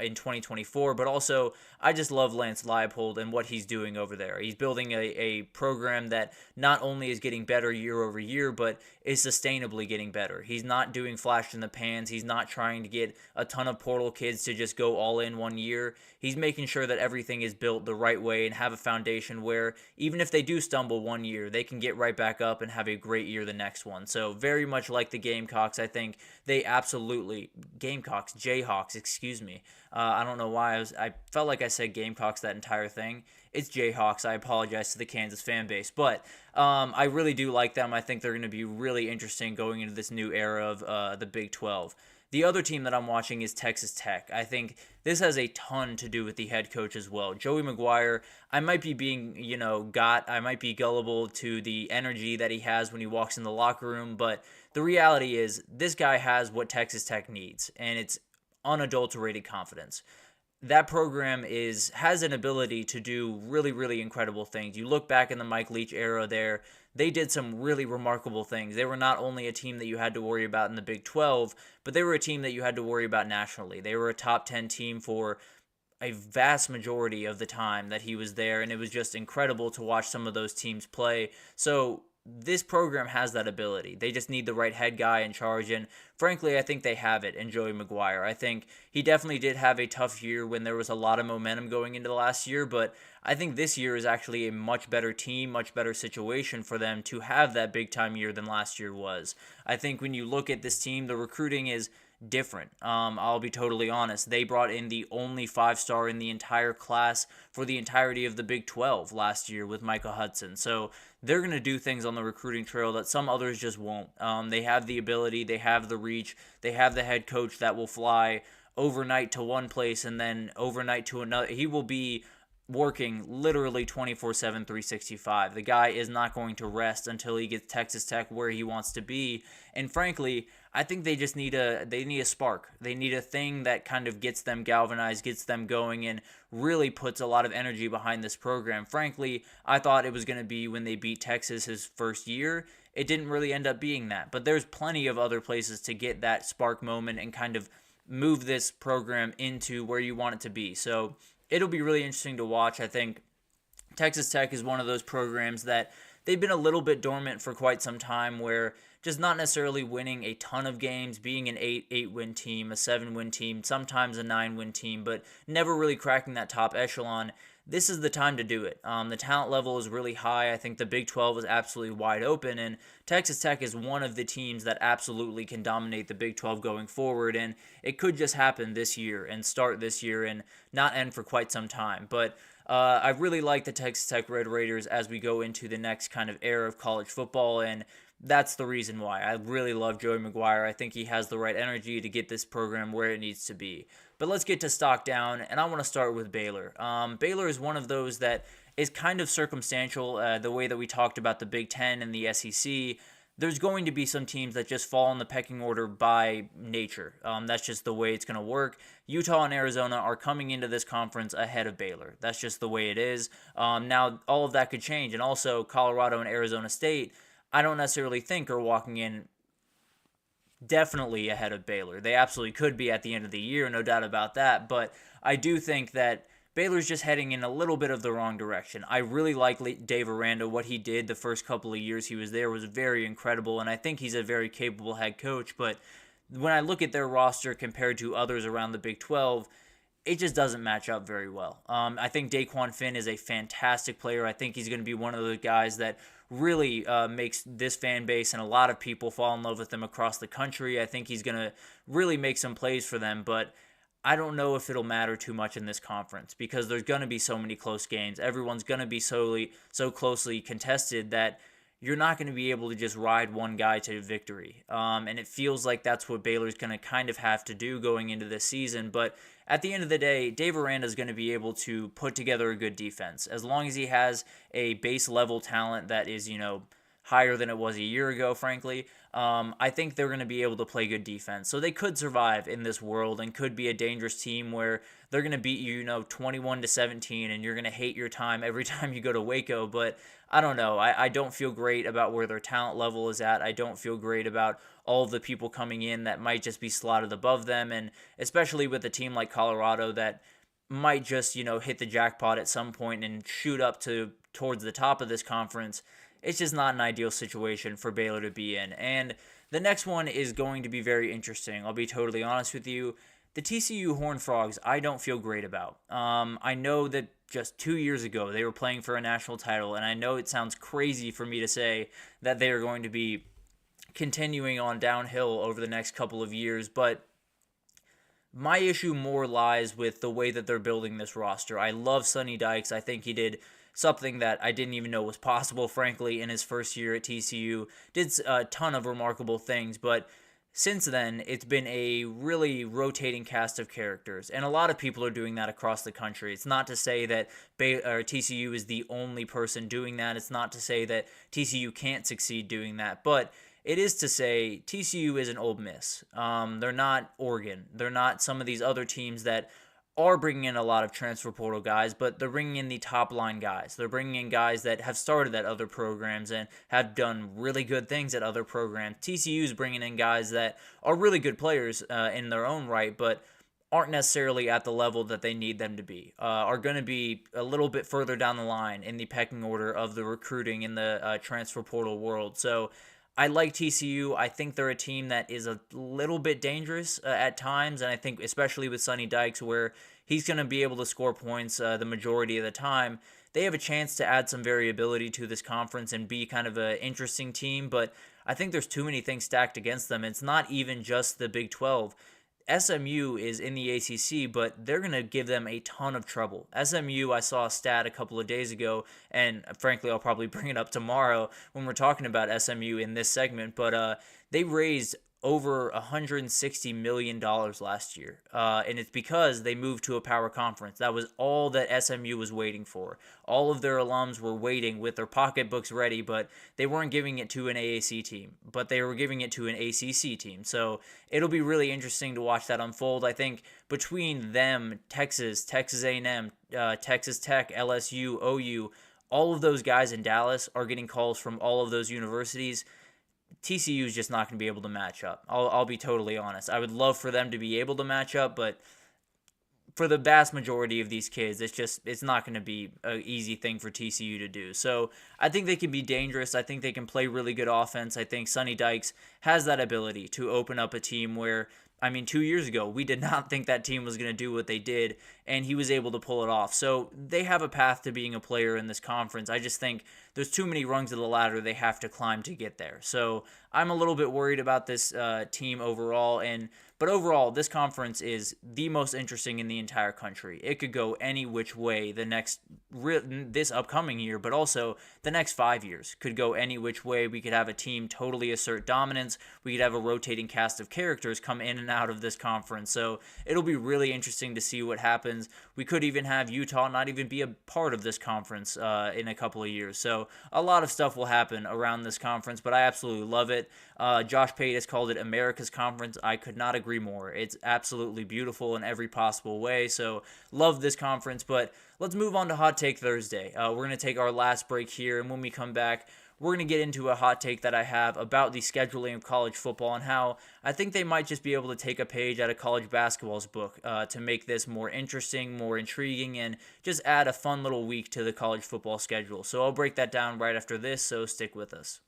Speaker 1: in 2024, but also I just love Lance Leipold and what he's doing over there. He's building a program that not only is getting better year over year, but is sustainably getting better. He's not doing flash in the pans. He's not trying to get a ton of portal kids to just go all in one year. He's making sure that everything is built the right way and have a foundation where even if they do stumble one year, they can get right back up and have a great year the next one. So very much like the Gamecocks, I think they absolutely, Jayhawks, excuse me. I don't know why I felt like I said Gamecocks that entire thing. It's Jayhawks. I apologize to the Kansas fan base, but I really do like them. I think they're going to be really interesting going into this new era of the Big 12. The other team that I'm watching is Texas Tech. I think this has a ton to do with the head coach as well. Joey McGuire, I might be being, I might be gullible to the energy that he has when he walks in the locker room, but the reality is this guy has what Texas Tech needs, and it's unadulterated confidence. That program has an ability to do really, really incredible things. You look back in the Mike Leach era there, they did some really remarkable things. They were not only a team that you had to worry about in the Big 12, but they were a team that you had to worry about nationally. They were a top 10 team for a vast majority of the time that he was there, and it was just incredible to watch some of those teams play. So this program has that ability. They just need the right head guy in charge, and frankly, I think they have it in Joey McGuire. I think he definitely did have a tough year when there was a lot of momentum going into the last year, but I think this year is actually a much better team, much better situation for them to have that big-time year than last year was. I think when you look at this team, the recruiting is different. I'll be totally honest. They brought in the only 5-star in the entire class for the entirety of the Big 12 last year with Micah Hudson. So they're going to do things on the recruiting trail that some others just won't. They have the ability, they have the reach, they have the head coach that will fly overnight to one place and then overnight to another. He will be working literally 24/7, 365. The guy is not going to rest until he gets Texas Tech where he wants to be. And frankly, I think they just need a spark. They need a thing that kind of gets them galvanized, gets them going, and really puts a lot of energy behind this program. Frankly, I thought it was going to be when they beat Texas his first year. It didn't really end up being that. But there's plenty of other places to get that spark moment and kind of move this program into where you want it to be. So it'll be really interesting to watch. I think Texas Tech is one of those programs that they've been a little bit dormant for quite some time, where just not necessarily winning a ton of games, being an 8-win team, a 7-win team, sometimes a 9-win team, but never really cracking that top echelon. This is the time to do it. The talent level is really high. I think the Big 12 is absolutely wide open, and Texas Tech is one of the teams that absolutely can dominate the Big 12 going forward, and it could just happen this year and start this year and not end for quite some time. But I really like the Texas Tech Red Raiders as we go into the next kind of era of college football, and that's the reason why. I really love Joey McGuire. I think he has the right energy to get this program where it needs to be. But let's get to stock down, and I want to start with Baylor. Baylor is one of those that is kind of circumstantial, the way that we talked about the Big Ten and the SEC. There's going to be some teams that just fall in the pecking order by nature. That's just the way it's going to work. Utah and Arizona are coming into this conference ahead of Baylor. That's just the way it is. Now, all of that could change. And also, Colorado and Arizona State, I don't necessarily think are walking in definitely ahead of Baylor. They absolutely could be at the end of the year, no doubt about that. But I do think that Baylor's just heading in a little bit of the wrong direction. I really like Dave Aranda. What he did the first couple of years he was there was very incredible, and I think he's a very capable head coach. But when I look at their roster compared to others around the Big 12, it just doesn't match up very well. I think Daquan Finn is a fantastic player. I think he's going to be one of those guys that really makes this fan base and a lot of people fall in love with him across the country. I think he's going to really make some plays for them, but I don't know if it'll matter too much in this conference because there's going to be so many close games. Everyone's going to be so closely contested that you're not going to be able to just ride one guy to victory. And it feels like that's what Baylor's going to kind of have to do going into this season. But at the end of the day, Dave Aranda is going to be able to put together a good defense. As long as he has a base level talent that is, higher than it was a year ago, frankly, I think they're going to be able to play good defense. So they could survive in this world and could be a dangerous team where they're going to beat you, 21-17, and you're going to hate your time every time you go to Waco. But I don't know. I don't feel great about where their talent level is at. I don't feel great about all of the people coming in that might just be slotted above them, and especially with a team like Colorado that might just, hit the jackpot at some point and shoot up towards the top of this conference. It's just not an ideal situation for Baylor to be in. And the next one is going to be very interesting. I'll be totally honest with you. The TCU Horned Frogs, I don't feel great about. I know that just 2 years ago they were playing for a national title, and I know it sounds crazy for me to say that they are going to be continuing on downhill over the next couple of years, but my issue more lies with the way that they're building this roster. I love Sonny Dykes. I think he did something that I didn't even know was possible, frankly, in his first year at TCU. Did a ton of remarkable things, but since then, it's been a really rotating cast of characters, and a lot of people are doing that across the country. It's not to say that TCU is the only person doing that. It's not to say that TCU can't succeed doing that, but it is to say TCU isn't Ole Miss. They're not Oregon. They're not some of these other teams that are bringing in a lot of transfer portal guys, but they're bringing in the top line guys. They're bringing in guys that have started at other programs and have done really good things at other programs. TCU is bringing in guys that are really good players in their own right, but aren't necessarily at the level that they need them to be, are going to be a little bit further down the line in the pecking order of the recruiting in the transfer portal world. So I like TCU. I think they're a team that is a little bit dangerous at times, and I think especially with Sonny Dykes, where he's going to be able to score points the majority of the time, they have a chance to add some variability to this conference and be kind of an interesting team, but I think there's too many things stacked against them. It's not even just the Big 12. SMU is in the ACC, but they're going to give them a ton of trouble. SMU, I saw a stat a couple of days ago, and frankly, I'll probably bring it up tomorrow when we're talking about SMU in this segment, but they raised over $160 million last year, and it's because they moved to a power conference. That was all that SMU was waiting for. All of their alums were waiting with their pocketbooks ready, but they weren't giving it to an AAC team, but they were giving it to an ACC team. So it'll be really interesting to watch that unfold. I think between them, Texas A&M, Texas Tech, LSU, OU, all of those guys in Dallas are getting calls from all of those universities. TCU is just not going to be able to match up. I'll be totally honest. I would love for them to be able to match up, but for the vast majority of these kids, it's not going to be an easy thing for TCU to do. So I think they can be dangerous. I think they can play really good offense. I think Sonny Dykes has that ability to open up a team where, 2 years ago, we did not think that team was going to do what they did, and he was able to pull it off. So they have a path to being a player in this conference. I just think there's too many rungs of the ladder they have to climb to get there. So I'm a little bit worried about this team overall, but overall, this conference is the most interesting in the entire country. It could go any which way this upcoming year, but also the next 5 years could go any which way. We could have a team totally assert dominance. We could have a rotating cast of characters come in and out of this conference. So it'll be really interesting to see what happens. We could even have Utah not even be a part of this conference in a couple of years. So a lot of stuff will happen around this conference, but I absolutely love it. Josh Pate has called it America's Conference. I could not agree more. It's absolutely beautiful in every possible way. So love this conference, but let's move on to Hot Take Thursday. We're going to take our last break here, and when we come back, we're going to get into a hot take that I have about the scheduling of college football and how I think they might just be able to take a page out of college basketball's book to make this more interesting, more intriguing, and just add a fun little week to the college football schedule. So I'll break that down right after this, so stick with us.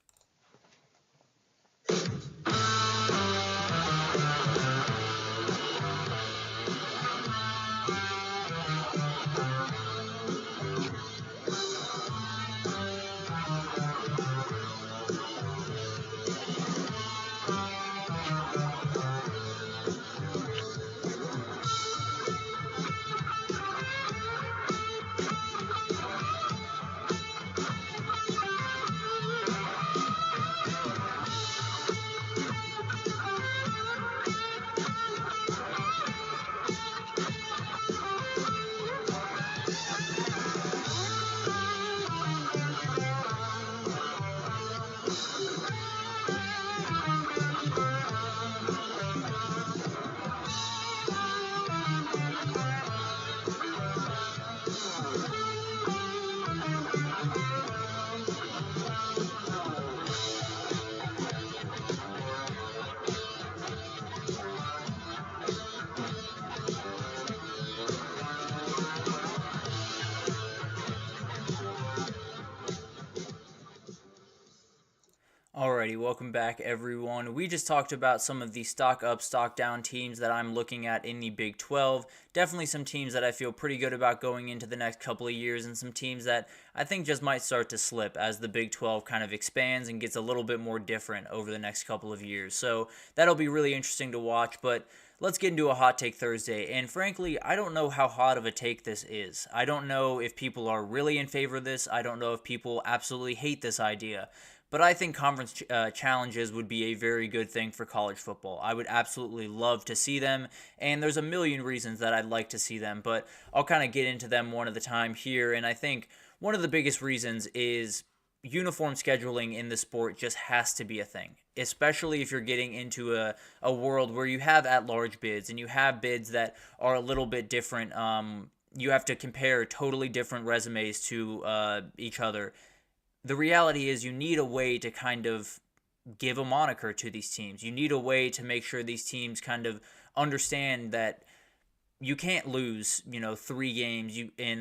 Speaker 1: Alrighty, welcome back everyone. We just talked about some of the stock up, stock down teams that I'm looking at in the Big 12. Definitely some teams that I feel pretty good about going into the next couple of years, and some teams that I think just might start to slip as the Big 12 kind of expands and gets a little bit more different over the next couple of years. So that'll be really interesting to watch, but let's get into a Hot Take Thursday, and frankly, I don't know how hot of a take this is. I don't know if people are really in favor of this. I don't know if people absolutely hate this idea. But I think conference challenges would be a very good thing for college football. I would absolutely love to see them, and there's a million reasons that I'd like to see them, but I'll kind of get into them one at a time here, and I think one of the biggest reasons is uniform scheduling in the sport just has to be a thing, especially if you're getting into a world where you have at-large bids, and you have bids that are a little bit different. You have to compare totally different resumes to each other. The reality is you need a way to kind of give a moniker to these teams. You need a way to make sure these teams kind of understand that you can't lose, 3 games in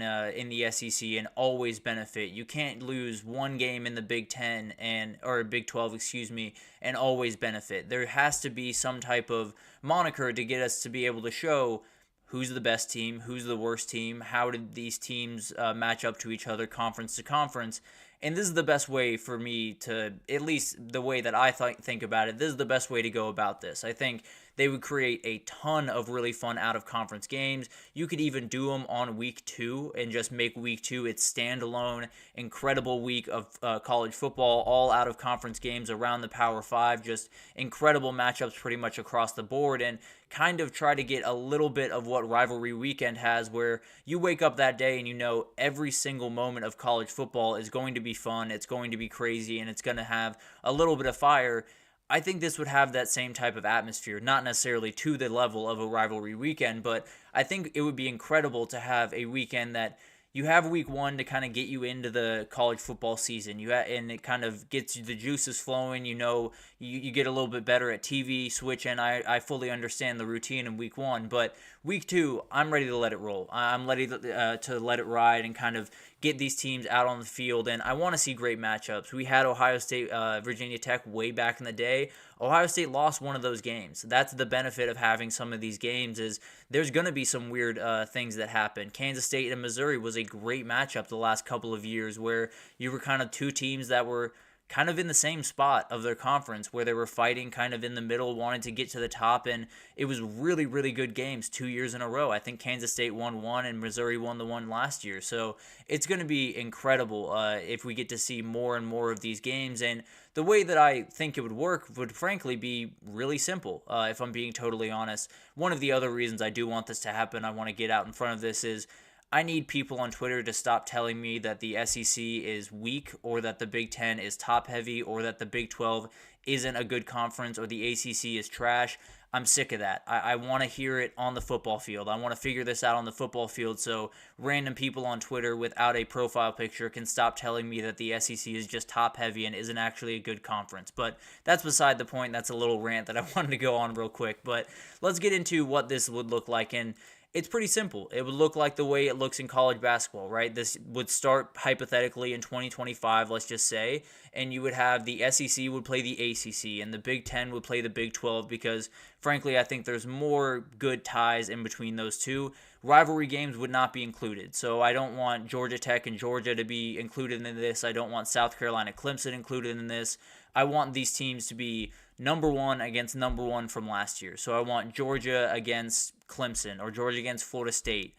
Speaker 1: the SEC and always benefit. You can't lose one game in the Big 10 or Big 12, excuse me, and always benefit. There has to be some type of moniker to get us to be able to show who's the best team, who's the worst team, how did these teams match up to each other conference to conference. And this is the best way for me to, at least the way that I think about it, this is the best way to go about this. I think they would create a ton of really fun out-of-conference games. You could even do them on week 2 and just make week 2 its standalone, incredible week of college football, all out-of-conference games around the Power Five, just incredible matchups pretty much across the board, and kind of try to get a little bit of what Rivalry Weekend has, where you wake up that day and you know every single moment of college football is going to be fun, it's going to be crazy, and it's going to have a little bit of fire. I think this would have that same type of atmosphere, not necessarily to the level of a Rivalry Weekend, but I think it would be incredible to have a weekend that you have week 1 to kind of get you into the college football season. And it kind of gets the juices flowing. You get a little bit better at TV switching. I fully understand the routine in week 1, but week 2, I'm ready to let it roll. I'm ready to let it ride and kind of get these teams out on the field, and I want to see great matchups. We had Ohio State, Virginia Tech way back in the day. Ohio State lost one of those games. That's the benefit of having some of these games, is there's going to be some weird things that happen. Kansas State and Missouri was a great matchup the last couple of years, where you were kind of two teams that were kind of in the same spot of their conference, where they were fighting kind of in the middle, wanting to get to the top, and it was really, really good games 2 years in a row. I think Kansas State won one and Missouri won the one last year. So it's going to be incredible if we get to see more and more of these games. And the way that I think it would work would frankly be really simple, if I'm being totally honest. One of the other reasons I do want this to happen, I want to get out in front of this, is I need people on Twitter to stop telling me that the SEC is weak, or that the Big 10 is top-heavy, or that the Big 12 isn't a good conference, or the ACC is trash. I'm sick of that. I want to hear it on the football field. I want to figure this out on the football field, so random people on Twitter without a profile picture can stop telling me that the SEC is just top-heavy and isn't actually a good conference. But that's beside the point. That's a little rant that I wanted to go on real quick. But let's get into what this would look like. And it's pretty simple. It would look like the way it looks in college basketball, right? This would start hypothetically in 2025, let's just say, and you would have the SEC would play the ACC, and the Big 10 would play the Big 12, because frankly, I think there's more good ties in between those two. Rivalry games would not be included, so I don't want Georgia Tech and Georgia to be included in this. I don't want South Carolina Clemson included in this. I want these teams to be number 1 against number 1 from last year. So I want Georgia against Clemson, or Georgia against Florida State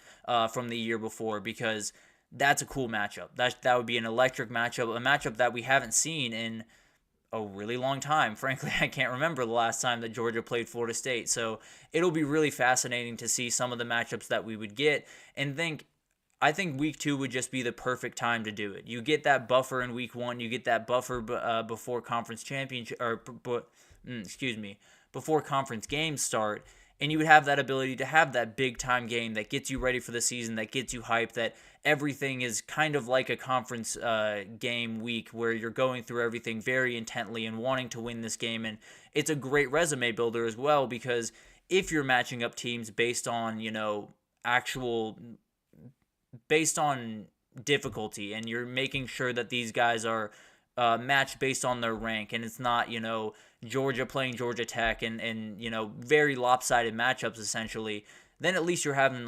Speaker 1: from the year before, because that's a cool matchup. That would be an electric matchup, a matchup that we haven't seen in a really long time. Frankly, I can't remember the last time that Georgia played Florida State. So it'll be really fascinating to see some of the matchups that we would get, and I think week 2 would just be the perfect time to do it. You get that buffer in week 1. You get that buffer before conference championship, before conference games start, and you would have that ability to have that big time game that gets you ready for the season, that gets you hyped, that everything is kind of like a conference game week, where you're going through everything very intently and wanting to win this game. And it's a great resume builder as well, because if you're matching up teams based on, based on difficulty, and you're making sure that these guys are matched based on their rank, and it's not, Georgia playing Georgia Tech and very lopsided matchups essentially, then at least you're having,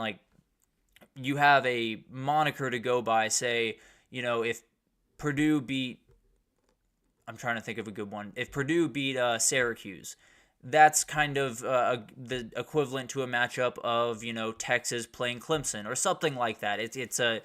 Speaker 1: you have a moniker to go by. Say, if Purdue beat, I'm trying to think of a good one. If Purdue beat Syracuse, that's kind of the equivalent to a matchup of, Texas playing Clemson or something like that. It's a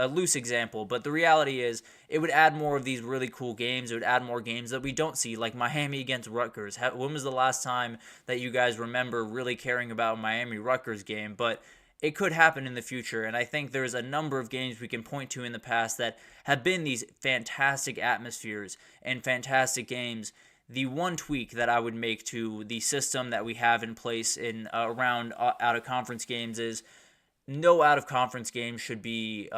Speaker 1: loose example, but the reality is it would add more of these really cool games. It would add more games that we don't see, like Miami against Rutgers. When was the last time that you guys remember really caring about a Miami-Rutgers game? But it could happen in the future, and I think there's a number of games we can point to in the past that have been these fantastic atmospheres and fantastic games. The one tweak that I would make to the system that we have in place in around out-of-conference games is no out-of-conference game should be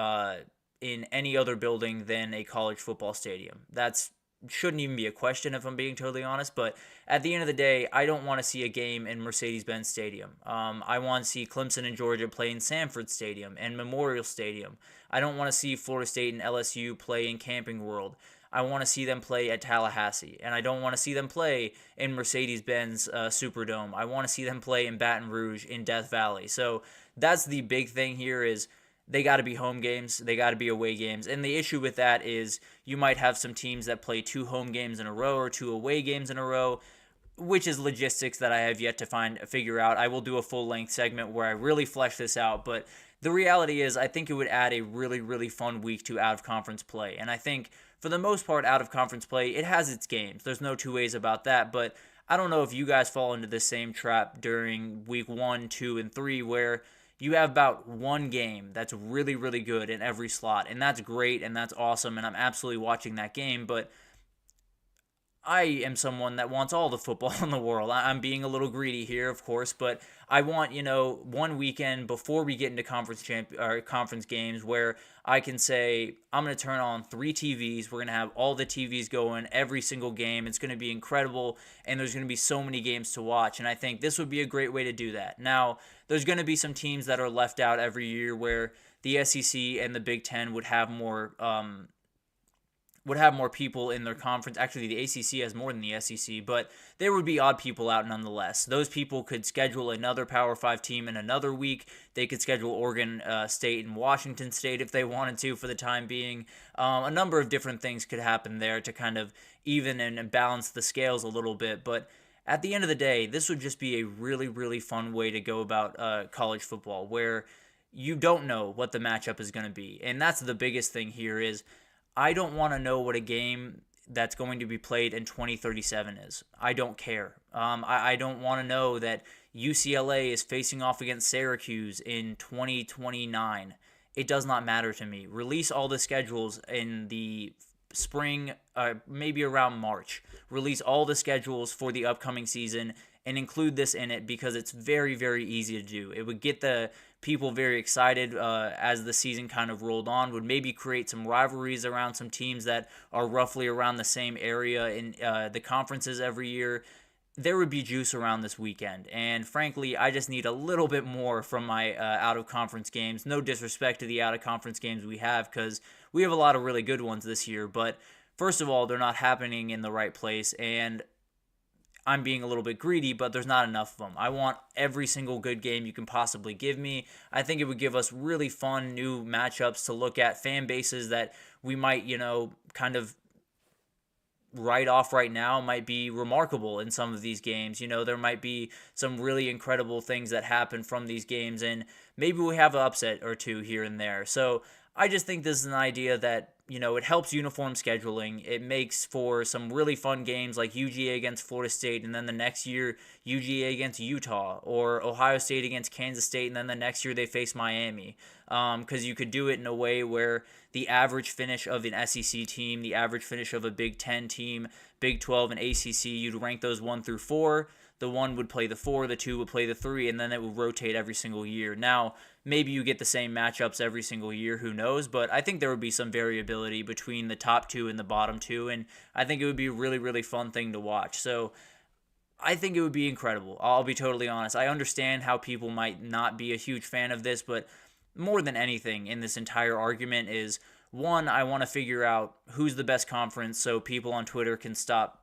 Speaker 1: in any other building than a college football stadium. That's shouldn't even be a question if I'm being totally honest. But at the end of the day, I don't want to see a game in Mercedes-Benz Stadium. I want to see Clemson and Georgia play in Sanford Stadium and Memorial Stadium. I don't want to see Florida State and LSU play in Camping World. I want to see them play at Tallahassee, and I don't want to see them play in Mercedes-Benz Superdome. I want to see them play in Baton Rouge, in Death Valley. So that's the big thing here is they got to be home games, they got to be away games. And the issue with that is you might have some teams that play 2 home games in a row or 2 away games in a row, which is logistics that I have yet to figure out. I will do a full-length segment where I really flesh this out, but the reality is I think it would add a really, really fun week to out-of-conference play. And I think for the most part, out-of-conference play, it has its games. There's no two ways about that, but I don't know if you guys fall into the same trap during week 1, 2, and 3 where you have about one game that's really, really good in every slot, and that's great, and that's awesome, and I'm absolutely watching that game, but I am someone that wants all the football in the world. I'm being a little greedy here, of course, but I want, one weekend before we get into conference games where I can say, I'm going to turn on 3 TVs. We're going to have all the TVs going every single game. It's going to be incredible, and there's going to be so many games to watch, and I think this would be a great way to do that. Now, there's going to be some teams that are left out every year where the SEC and the Big Ten would have more people in their conference. Actually, the ACC has more than the SEC, but there would be odd people out nonetheless. Those people could schedule another Power 5 team in another week. They could schedule Oregon State and Washington State if they wanted to for the time being. A number of different things could happen there to kind of even and balance the scales a little bit, but at the end of the day, this would just be a really, really fun way to go about college football where you don't know what the matchup is going to be. And that's the biggest thing here is I don't want to know what a game that's going to be played in 2037 is. I don't care. I don't want to know that UCLA is facing off against Syracuse in 2029. It does not matter to me. Release all the schedules in the spring, maybe around March. Release all the schedules for the upcoming season and include this in it because it's very, very easy to do. It would get the people very excited as the season kind of rolled on, would maybe create some rivalries around some teams that are roughly around the same area in the conferences every year. There would be juice around this weekend, and frankly, I just need a little bit more from my out-of-conference games. No disrespect to the out-of-conference games we have, because we have a lot of really good ones this year, but first of all, they're not happening in the right place, and I'm being a little bit greedy, but there's not enough of them. I want every single good game you can possibly give me. I think it would give us really fun new matchups to look at, fan bases that we might, kind of write off right now might be remarkable in some of these games. There might be some really incredible things that happen from these games, and maybe we have an upset or two here and there. So I just think this is an idea that, it helps uniform scheduling. It makes for some really fun games like UGA against Florida State, and then the next year UGA against Utah, or Ohio State against Kansas State, and then the next year they face Miami. Because you could do it in a way where the average finish of an SEC team, the average finish of a Big Ten team, Big 12, and ACC, you'd rank those 1 through 4. The 1 would play the 4, the 2 would play the 3, and then it would rotate every single year. Now, maybe you get the same matchups every single year, who knows, but I think there would be some variability between the top 2 and the bottom 2, and I think it would be a really, really fun thing to watch. So I think it would be incredible. I'll be totally honest. I understand how people might not be a huge fan of this, but more than anything in this entire argument is, 1, I want to figure out who's the best conference so people on Twitter can stop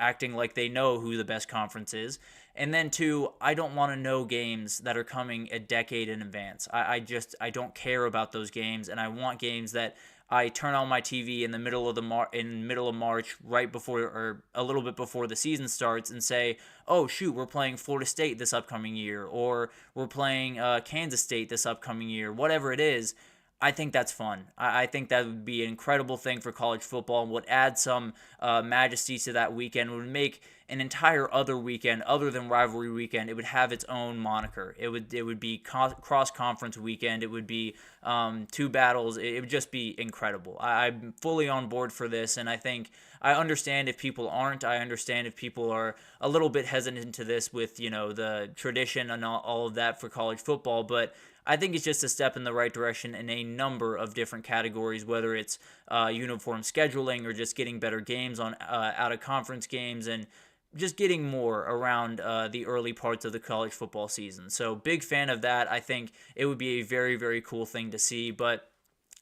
Speaker 1: acting like they know who the best conference is. And then 2, I don't want to know games that are coming a decade in advance. I don't care about those games, and I want games that I turn on my TV in the middle of March, right before or a little bit before the season starts, and say, oh shoot, we're playing Florida State this upcoming year, or we're playing Kansas State this upcoming year, whatever it is. I think that's fun. I think that would be an incredible thing for college football and would add some majesty to that weekend. It would make an entire other weekend other than rivalry weekend. It would have its own moniker. It would be cross-conference weekend. It would be two battles. It would just be incredible. I'm fully on board for this, and I understand if people aren't. I understand if people are a little bit hesitant to this with, the tradition and all of that for college football, but I think it's just a step in the right direction in a number of different categories, whether it's uniform scheduling or just getting better games on out-of-conference games and just getting more around the early parts of the college football season. So big fan of that. I think it would be a very, very cool thing to see. But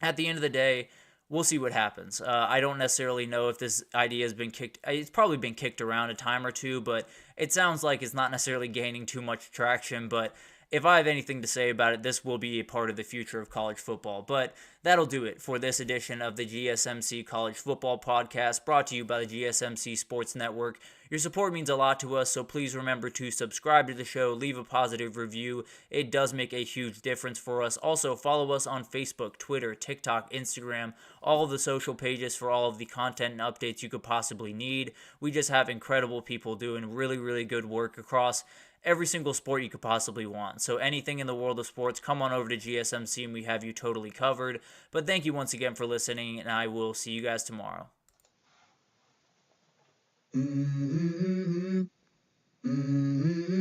Speaker 1: at the end of the day, we'll see what happens. I don't necessarily know if this idea has been kicked. It's probably been kicked around a time or two, but it sounds like it's not necessarily gaining too much traction. But if I have anything to say about it, this will be a part of the future of college football. But that'll do it for this edition of the GSMC College Football Podcast, brought to you by the GSMC Sports Network. Your support means a lot to us, so please remember to subscribe to the show, leave a positive review. It does make a huge difference for us. Also, follow us on Facebook, Twitter, TikTok, Instagram, all of the social pages for all of the content and updates you could possibly need. We just have incredible people doing really, really good work across every single sport you could possibly want. So anything in the world of sports, come on over to GSMC and we have you totally covered. But thank you once again for listening, and I will see you guys tomorrow.
Speaker 2: Mm-hmm. Mm-hmm.